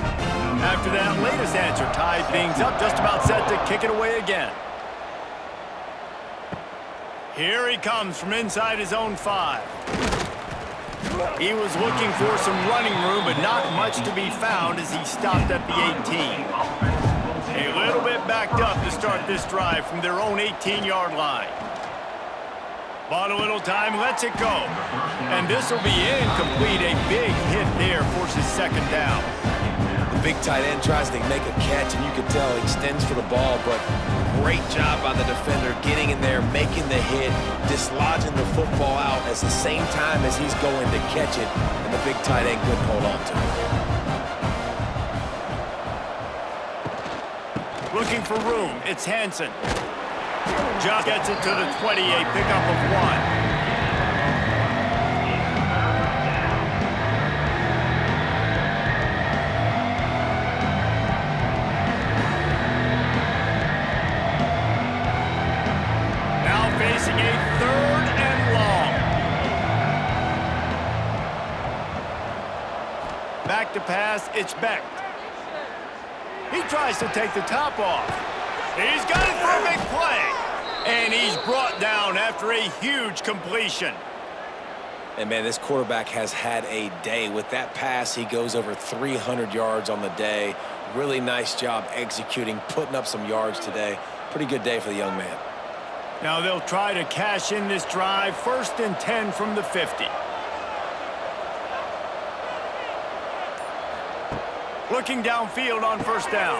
After that latest answer tied things up, just about set to kick it away again. Here he comes from inside his own 5. He was looking for some running room, but not much to be found as he stopped at the 18. A little bit backed up to start this drive from their own 18-yard line. Bought a little time, lets it go. And this will be incomplete. A big hit there, forces second down. The big tight end tries to make a catch, and you can tell he extends for the ball, but great job by the defender getting in there, making the hit, dislodging the football out at the same time as he's going to catch it, and the big tight end couldn't hold on to it. Looking for room, it's Hansen. Just gets it to the 20, a pickup of 1. Facing a 3rd and long. Back to pass, it's Beck. He tries to take the top off. He's got it for a big play. And he's brought down after a huge completion. And, man, this quarterback has had a day. With that pass, he goes over 300 yards on the day. Really nice job executing, putting up some yards today. Pretty good day for the young man. Now they'll try to cash in this drive. 1st and 10 from the 50. Looking downfield on 1st down.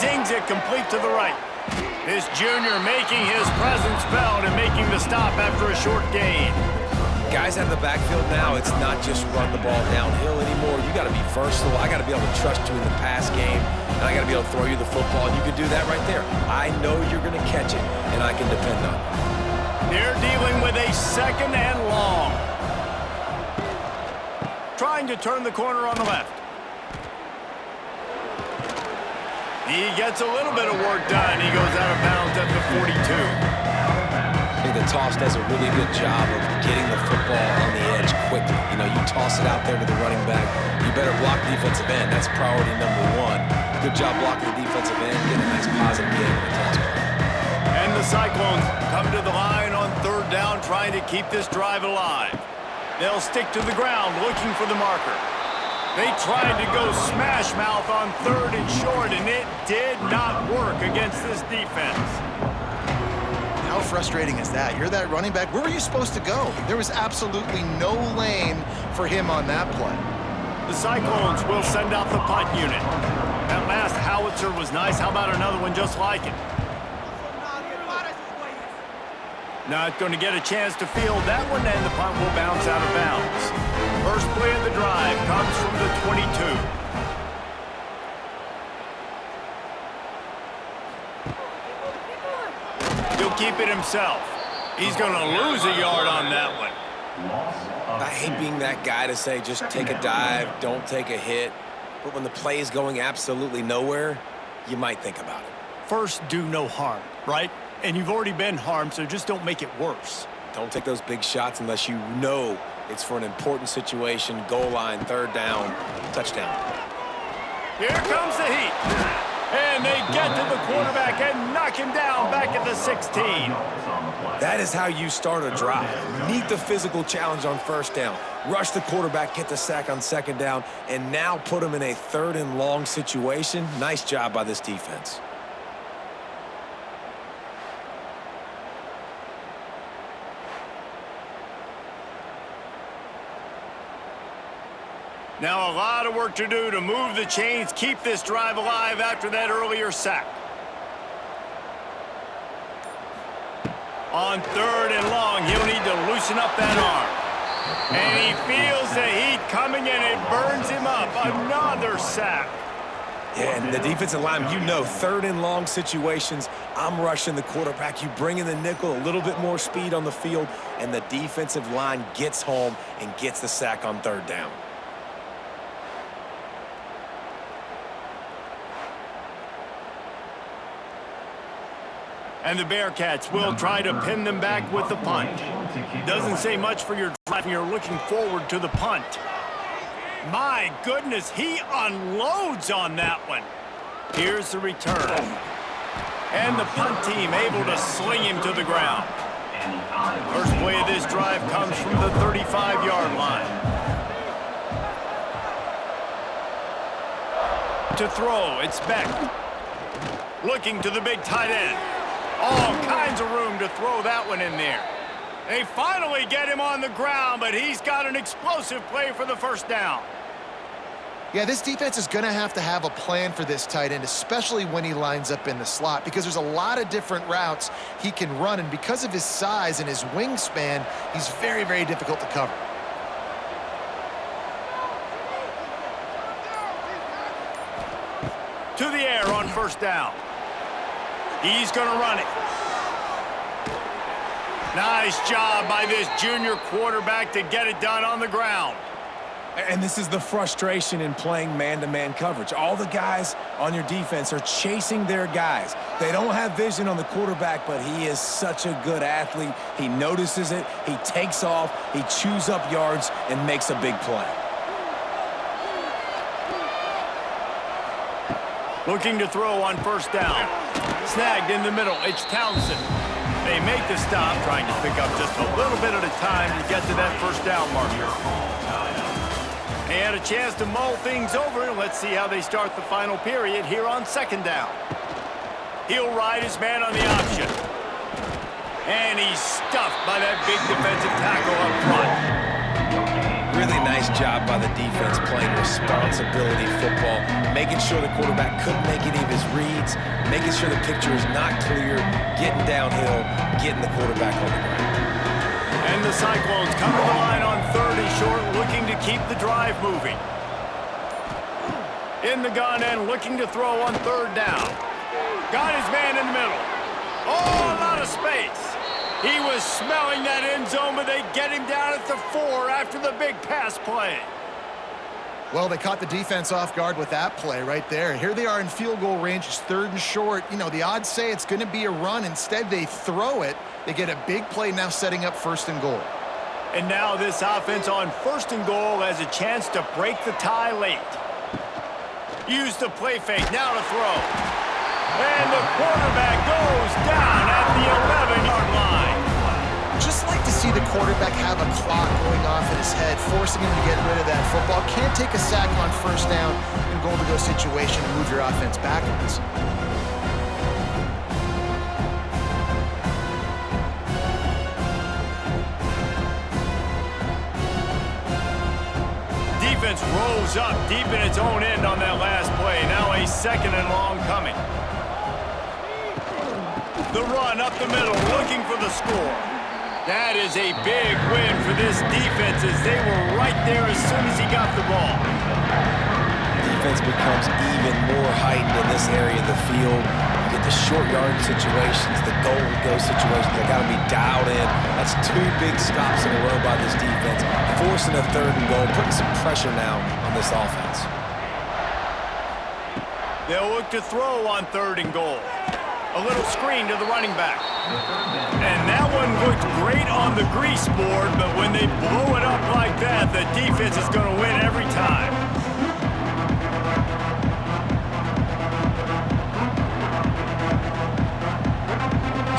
Zings it complete to the right. This junior making his presence felt and making the stop after a short gain. Guys out of the backfield now, it's not just run the ball downhill anymore. You got to be versatile. I got to be able to trust you in the pass game, and I got to be able to throw you the football, and you can do that right there. I know you're going to catch it, and I can depend on it. They're dealing with a 2nd and long. Trying to turn the corner on the left. He gets a little bit of work done. He goes out of bounds at the 42. I think the toss does a really good job of getting the football on the edge quickly. You know, you toss it out there to the running back. You better block defensive end. That's priority number 1. Good job blocking the defensive end. Get a nice positive game on the toss play. And the Cyclones come to the line on 3rd down, trying to keep this drive alive. They'll stick to the ground, looking for the marker. They tried to go smash mouth on 3rd and short, and it did not work against this defense. How frustrating is that? You're that running back. Where were you supposed to go? There was absolutely no lane for him on that play. The Cyclones will send out the punt unit. That last howitzer was nice. How about another one just like it? Not going to get a chance to field that one, and the punt will bounce out of bounds. First play of the drive comes from the 22. He'll keep it himself. He's going to lose a yard on that one. I hate being that guy to say just take a dive, don't take a hit. But when the play is going absolutely nowhere, you might think about it. First, do no harm, right? And you've already been harmed, so just don't make it worse. Don't take those big shots unless you know it's for an important situation, goal line, 3rd down, touchdown. Here comes the heat. And they get to the quarterback and knock him down back at the 16. That is how you start a drive. Meet the physical challenge on 1st down. Rush the quarterback, get the sack on 2nd down, and now put him in a 3rd and long situation. Nice job by this defense. Now a lot of work to do to move the chains, keep this drive alive after that earlier sack. On 3rd and long, he'll need to loosen up that arm. And he feels the heat coming and it burns him up. Another sack. Yeah, and the defensive line, you know, third and long situations, I'm rushing the quarterback. You bring in the nickel, a little bit more speed on the field, and the defensive line gets home and gets the sack on third down. And the Bearcats will try to pin them back with the punt. Doesn't say much for your drive. You're looking forward to the punt. My goodness, he unloads on that one. Here's the return. And the punt team able to sling him to the ground. First play of this drive comes from the 35-yard line. To throw, it's Beck. Looking to the big tight end. All kinds of room to throw that one in there. They finally get him on the ground, but he's got an explosive play for the first down. Yeah, this defense is going to have a plan for this tight end, especially when he lines up in the slot, because there's a lot of different routes he can run, and because of his size and his wingspan, he's very, very difficult to cover. To the air on first down. He's going to run it. Nice job by this junior quarterback to get it done on the ground. And this is the frustration in playing man-to-man coverage. All the guys on your defense are chasing their guys. They don't have vision on the quarterback, but he is such a good athlete. He notices it, he takes off, he chews up yards, and makes a big play. Looking to throw on first down. Snagged in the middle. It's Townsend. They make the stop, trying to pick up just a little bit at a time to get to that first down marker. They had a chance to mull things over. Let's see how they start the final period here on second down. He'll ride his man on the option. And he's stuffed by that big defensive tackle up front. Really nice job by the defense playing responsibility football, making sure the quarterback couldn't make any of his reads, making sure the picture is not clear, getting downhill, getting the quarterback on the ground. And the Cyclones come to the line on third and short, looking to keep the drive moving. In the gun and looking to throw on third down. Got his man in the middle. Oh, a lot of space. He was smelling that end zone, but they get him down at the 4 after the big pass play. Well, they caught the defense off guard with that play right there. Here they are in field goal range. It's third and short. You know, the odds say it's going to be a run. Instead, they throw it. They get a big play now setting up first and goal. And now this offense on first and goal has a chance to break the tie late. Use the play fake, now to throw. And the quarterback goes down at the 11-yard line. Just like to see the quarterback have a clock going off in his head, forcing him to get rid of that football. Can't take a sack on first down in goal-to-go situation and move your offense backwards. Defense rolls up deep in its own end on that last play. Now a second and long coming. The run up the middle, looking for the score. That is a big win for this defense as they were right there as soon as he got the ball. Defense becomes even more heightened in this area of the field. You get the short yard situations, the goal-to-go situations. They got to be dialed in. That's 2 big stops in a row by this defense, forcing a third and goal, putting some pressure now on this offense. They'll look to throw on third and goal. A little screen to the running back. And that one looked great on the grease board, but when they blow it up like that, the defense is going to win every time.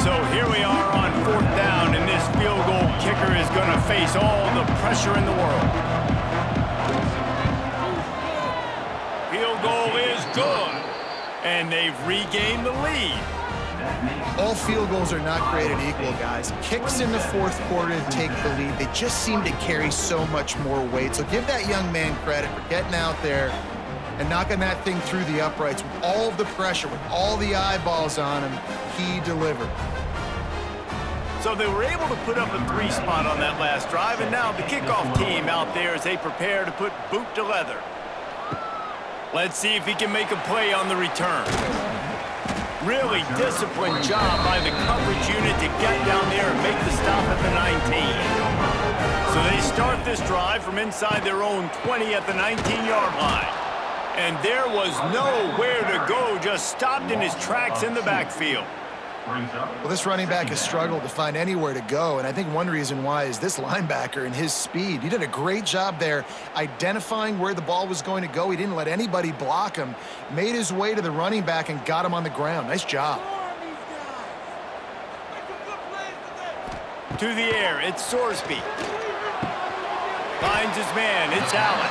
So here we are on fourth down, and this field goal kicker is going to face all the pressure in the world. Field goal is good, and they've regained the lead. All field goals are not created equal, guys. Kicks in the fourth quarter to take the lead. They just seem to carry so much more weight. So give that young man credit for getting out there and knocking that thing through the uprights with all of the pressure, with all the eyeballs on him. He delivered. So they were able to put up a 3 spot on that last drive, and now the kickoff team out there as they prepare to put boot to leather. Let's see if he can make a play on the return. Really disciplined job by the coverage unit to get down there and make the stop at the 19. So they start this drive from inside their own 20 at the 19-yard line. And there was nowhere to go, just stopped in his tracks in the backfield. Well, this running back has struggled to find anywhere to go, and I think one reason why is this linebacker and his speed. He did a great job there identifying where the ball was going to go. He didn't let anybody block him, made his way to the running back and got him on the ground. Nice job. To the air, it's Sorsby. Finds his man, it's Allen.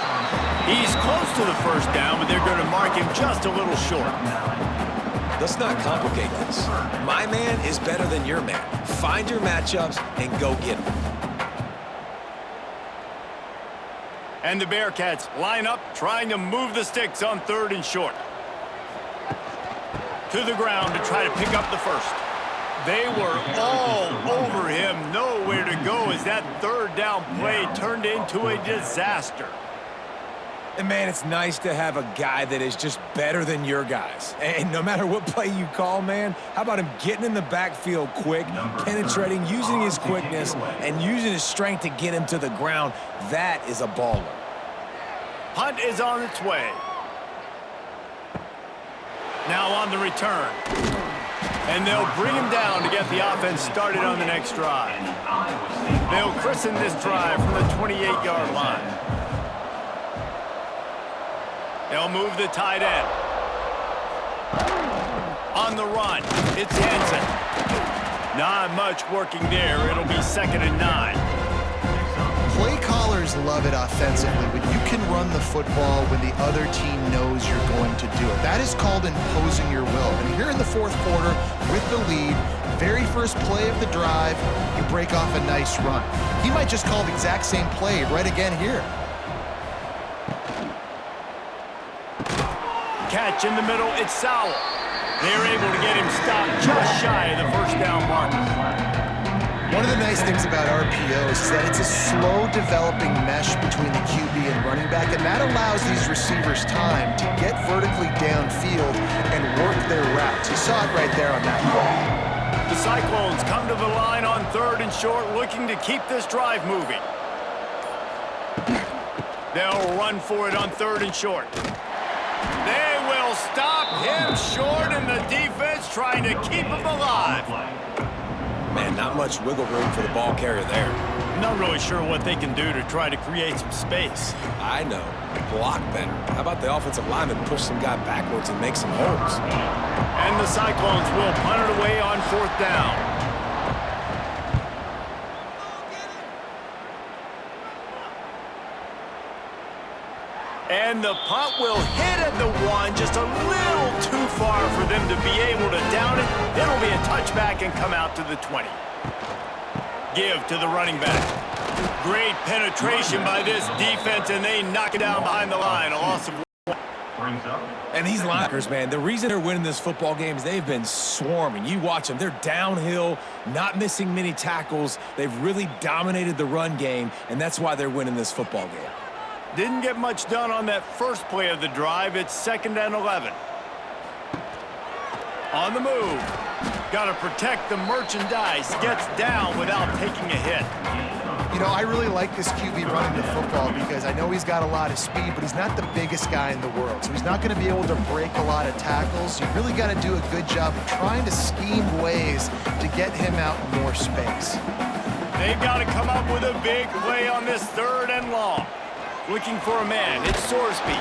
He's close to the first down, but they're going to mark him just a little short. Let's not complicate this. My man is better than your man. Find your matchups and go get them. And the Bearcats line up, trying to move the sticks on 3rd and short. To the ground to try to pick up the first. They were all over him, nowhere to go as that 3rd down play turned into a disaster. And, man, it's nice to have a guy that is just better than your guys. And no matter what play you call, man, how about him getting in the backfield quick, penetrating, using his quickness, and using his strength to get him to the ground? That is a baller. Punt is on its way. Now on the return. And they'll bring him down to get the offense started on the next drive. They'll christen this drive from the 28-yard line. They'll move the tight end. On the run, it's Hansen. Not much working there. It'll be 2nd and 9. Play callers love it offensively when you can run the football when the other team knows you're going to do it. That is called imposing your will. And here in the 4th quarter, with the lead, very first play of the drive, you break off a nice run. He might just call the exact same play right again here. Catch in the middle, it's Sowell. They're able to get him stopped just shy of the first down marker. One of the nice things about RPOs is that it's a slow developing mesh between the QB and running back, and that allows these receivers time to get vertically downfield and work their routes. You saw it right there on that play. The Cyclones come to the line on 3rd and short, looking to keep this drive moving. They'll run for it on 3rd and short. They will stop him short, and the defense trying to keep him alive. Man, not much wiggle room for the ball carrier there. Not really sure what they can do to try to create some space. I know. Block better. How about the offensive lineman push some guy backwards and make some holes? And the Cyclones will punt it away on 4th down. And the punt will hit at the 1, just a little too far for them to be able to down it. It'll be a touchback and come out to the 20. Give to the running back. Great penetration by this defense, and they knock it down behind the line. A loss of 1. And these linebackers, man, the reason they're winning this football game is they've been swarming. You watch them. They're downhill, not missing many tackles. They've really dominated the run game, and that's why they're winning this football game. Didn't get much done on that first play of the drive. It's 2nd and 11. On the move. Got to protect the merchandise. Gets down without taking a hit. You know, I really like this QB running the football because I know he's got a lot of speed, but he's not the biggest guy in the world. So he's not going to be able to break a lot of tackles. You really got to do a good job of trying to scheme ways to get him out in more space. They've got to come up with a big play on this 3rd and long. Looking for a man, it's Sorsby.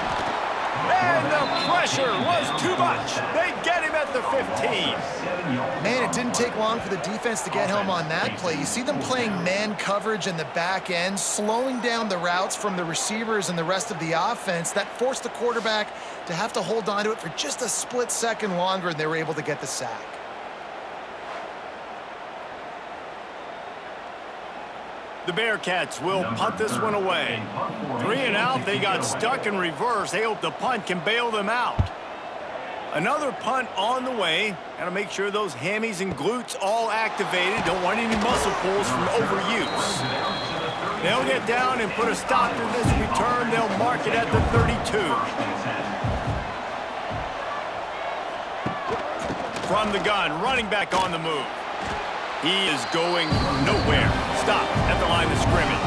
And the pressure was too much. They get him at the 15. Man, it didn't take long for the defense to get home on that play. You see them playing man coverage in the back end, slowing down the routes from the receivers and the rest of the offense. That forced the quarterback to have to hold on to it for just a split second longer, and they were able to get the sack. The Bearcats will punt this one away. 3 and out, they got stuck in reverse. They hope the punt can bail them out. Another punt on the way. Got to make sure those hammies and glutes all activated. Don't want any muscle pulls from overuse. They'll get down and put a stop to this return. They'll mark it at the 32. from the gun, running back on the move. He is going nowhere. Stop at the line of scrimmage.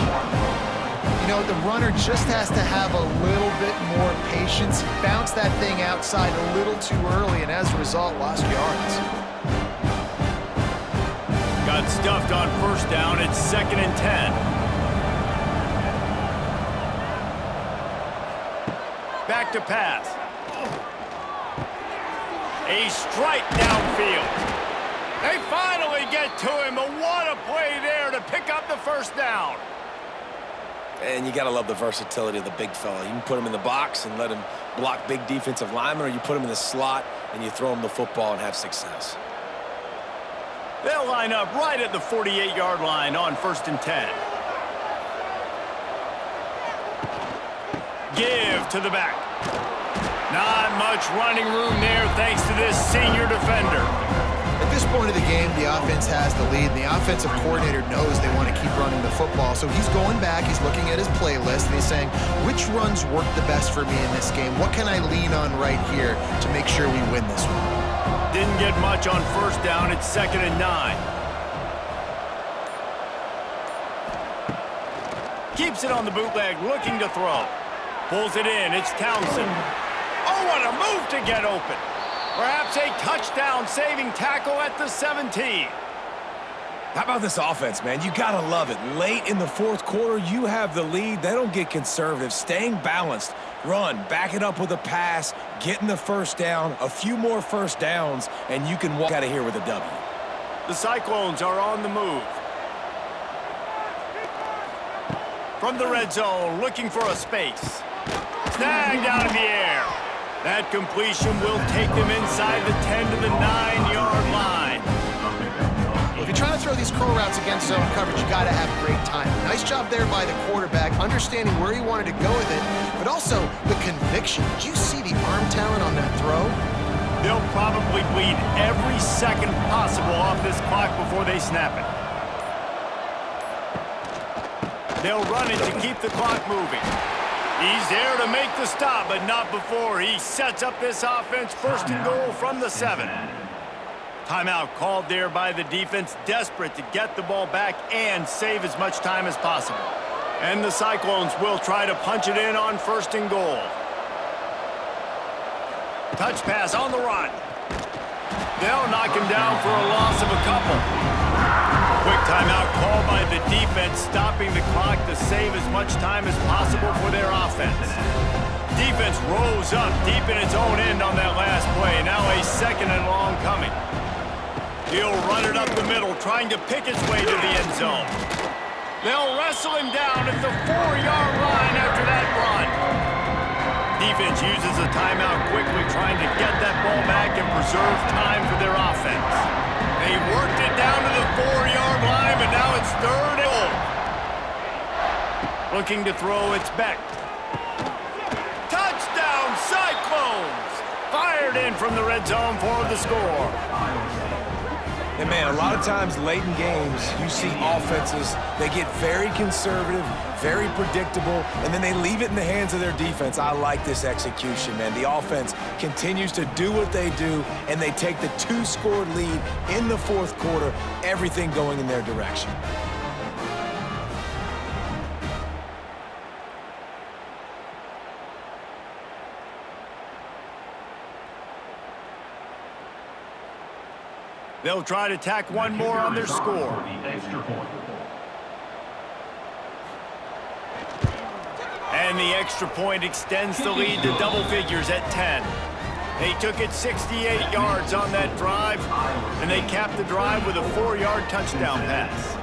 You know, the runner just has to have a little bit more patience. He bounced that thing outside a little too early, and as a result, lost yards. Got stuffed on first down. It's 2nd and 10. Back to pass. A strike downfield. They finally get to him, but what a play there to pick up the first down. And you got to love the versatility of the big fella. You can put him in the box and let him block big defensive linemen, or you put him in the slot and you throw him the football and have success. They'll line up right at the 48-yard line on 1st and 10. Give to the back. Not much running room there thanks to this senior defender. At this point of the game, the offense has the lead, and the offensive coordinator knows they want to keep running the football. So he's going back, he's looking at his playlist, and he's saying, which runs work the best for me in this game? What can I lean on right here to make sure we win this one? Didn't get much on first down. It's 2nd and 9. Keeps it on the bootleg, looking to throw. Pulls it in. It's Townsend. Oh, what a move to get open. Perhaps a touchdown-saving tackle at the 17. How about this offense, man? You got to love it. Late in the fourth quarter, you have the lead. They don't get conservative. Staying balanced. Run, back it up with a pass, getting the first down, a few more first downs, and you can walk out of here with a W. The Cyclones are on the move. From the red zone, looking for a space. Snagged out in the air. That completion will take them inside the 10 to the 9-yard line. If you're trying to throw these curl routes against zone coverage, you got to have great timing. Nice job there by the quarterback, understanding where he wanted to go with it, but also the conviction. Did you see the arm talent on that throw? They'll probably bleed every second possible off this clock before they snap it. They'll run it to keep the clock moving. He's there to make the stop, but not before. He sets up this offense 1st and goal from the 7. Timeout called there by the defense, desperate to get the ball back and save as much time as possible. And the Cyclones will try to punch it in on 1st and goal. Touch pass on the run. They'll knock him down for a loss of a couple. Quick timeout called by the defense, stopping the clock to save as much time as possible for their offense. Defense rose up deep in its own end on that last play. Now a 2nd and long coming. He'll run it up the middle, trying to pick its way to the end zone. They'll wrestle him down at the 4-yard line after that run. Defense uses a timeout quickly, trying to get that ball back and preserve time for their offense. They worked it down to the 4-yard line, but now it's 3rd and goal. Looking to throw, it's Beck. Touchdown, Cyclones! Fired in from the red zone for the score. And, man, a lot of times late in games, you see offenses, they get very conservative, very predictable, and then they leave it in the hands of their defense. I like this execution, man. The offense continues to do what they do, and they take the 2-score lead in the fourth quarter, everything going in their direction. They'll try to tack one more on their score. And the extra point extends the lead to double figures at 10. They took it 68 yards on that drive, and they capped the drive with a 4-yard touchdown pass.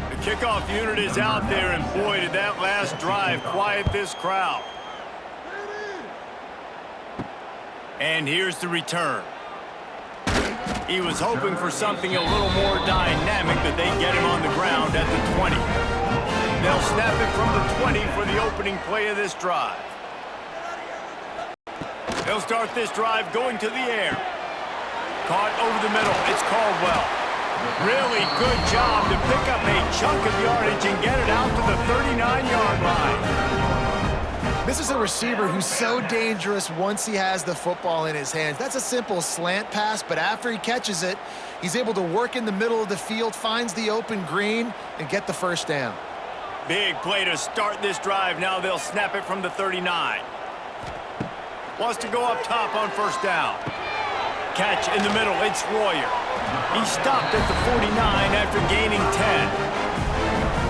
The kickoff unit is out there, and boy, did that last drive quiet this crowd. And here's the return. He was hoping for something a little more dynamic, but they get him on the ground at the 20. They'll snap it from the 20 for the opening play of this drive. They'll start this drive going to the air. Caught over the middle. It's Caldwell. Really good job to pick up a chunk of yardage and get it out to the 39-yard line. This is a receiver who's so dangerous once he has the football in his hands. That's a simple slant pass, but after he catches it, he's able to work in the middle of the field, finds the open green, and get the first down. Big play to start this drive. Now they'll snap it from the 39. Wants to go up top on first down. Catch in the middle. It's Royer. He stopped at the 49 after gaining 10.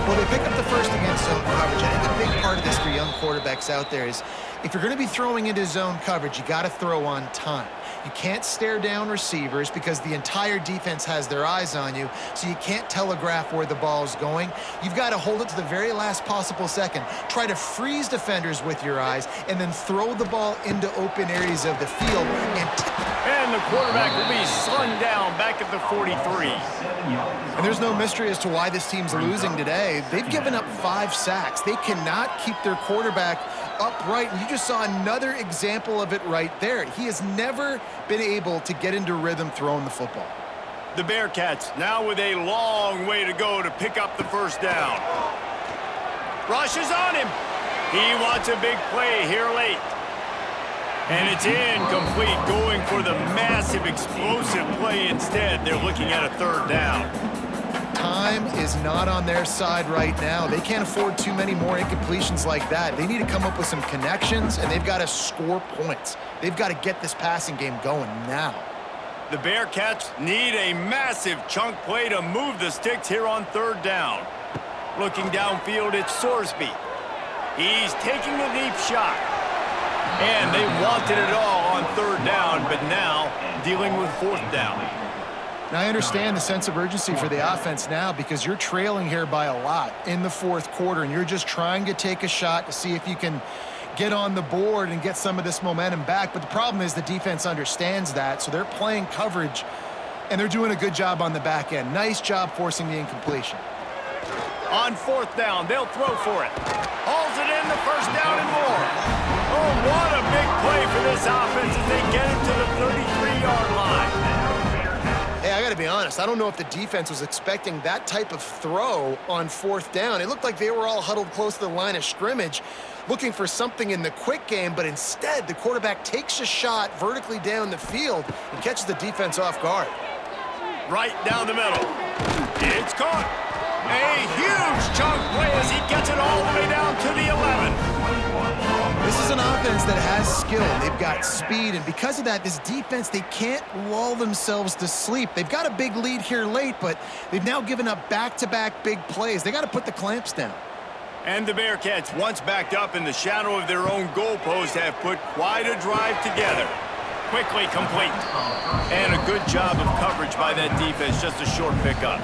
Well, they pick up the first against zone coverage. I think a big part of this for young quarterbacks out there is if you're going to be throwing into zone coverage, you got to throw on time. You can't stare down receivers because the entire defense has their eyes on you, so you can't telegraph where the ball is going. You've got to hold it to the very last possible second. Try to freeze defenders with your eyes, and then throw the ball into open areas of the field. And the quarterback will be slung down back at the 43. And there's no mystery as to why this team's losing today. They've given up 5 sacks. They cannot keep their quarterback upright, and you just saw another example of it right there. He has never been able to get into rhythm throwing the football. The Bearcats now with a long way to go to pick up the first down. Rush is on him. He wants a big play here late. And it's incomplete, going for the massive explosive play instead. They're looking at a third down. Time is not on their side right now. They can't afford too many more incompletions like that. They need to come up with some connections, and they've got to score points. They've got to get this passing game going now. The Bearcats need a massive chunk play to move the sticks here on third down. Looking downfield, it's Sorsby. He's taking a deep shot. And they wanted it all on third down, but now dealing with fourth down. Now, I understand the sense of urgency for the offense now because you're trailing here by a lot in the fourth quarter, and you're just trying to take a shot to see if you can get on the board and get some of this momentum back. But the problem is the defense understands that, so they're playing coverage, and they're doing a good job on the back end. Nice job forcing the incompletion. On fourth down, they'll throw for it. Hauls it in, the first down and more. Oh, what a big play for this offense as they get it to the 33-yard line. Hey, I got to be honest. I don't know if the defense was expecting that type of throw on fourth down. It looked like they were all huddled close to the line of scrimmage, looking for something in the quick game, but instead the quarterback takes a shot vertically down the field and catches the defense off guard. Right down the middle. It's caught. A huge chunk play as he gets it all the way down to the 11. This is an offense that has skill. They've got speed, and because of that, this defense, they can't lull themselves to sleep. They've got a big lead here late, but they've now given up back-to-back big plays. They got to put the clamps down. And the Bearcats, once backed up in the shadow of their own goalpost, have put quite a drive together. Quickly complete. And a good job of coverage by that defense, just a short pickup.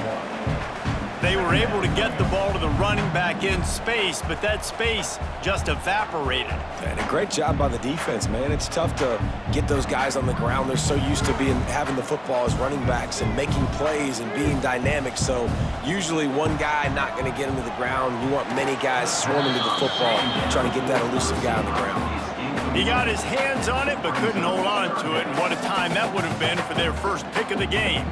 They were able to get the ball to the running back in space, but that space just evaporated. And a great job by the defense, man. It's tough to get those guys on the ground. They're so used to having the football as running backs and making plays and being dynamic. So usually one guy not going to get him to the ground. You want many guys swarming to the football, trying to get that elusive guy on the ground. He got his hands on it, but couldn't hold on to it. And what a time that would have been for their first pick of the game.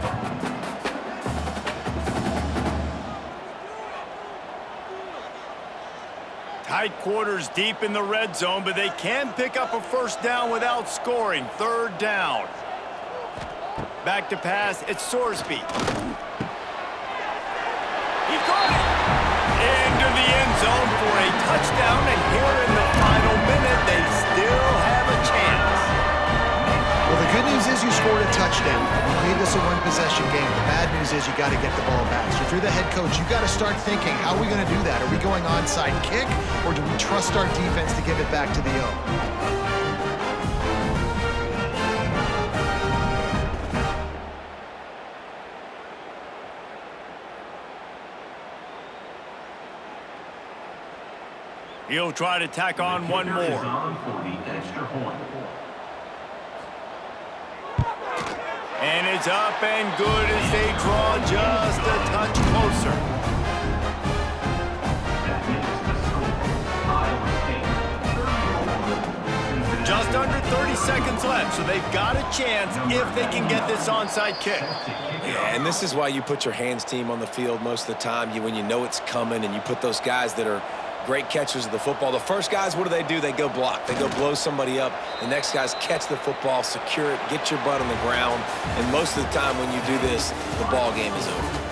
Tight quarters deep in the red zone, but they can pick up a first down without scoring. Third down. Back to pass, it's Sorsby. He caught it! Into the end zone for a touchdown, and here in the final minute, they still have a chance. Well, the good news is you scored a touchdown. You made this a one-possession game. The bad news is you got to get the ball back. So if you're the head coach, you got to start thinking, how are we going to do that? Are we going onside kick, or do we trust our defense to give it back to the O? He'll try to tack on one more. And it's up and good as they draw just a touch closer. Just under 30 seconds left, so they've got a chance if they can get this onside kick. Yeah, and this is why you put your hands team on the field most of the time. When you know it's coming, and you put those guys that are great catchers of the football. The first guys, what do? They go block. They go blow somebody up. The next guys catch the football, secure it, get your butt on the ground. And most of the time when you do this, the ball game is over.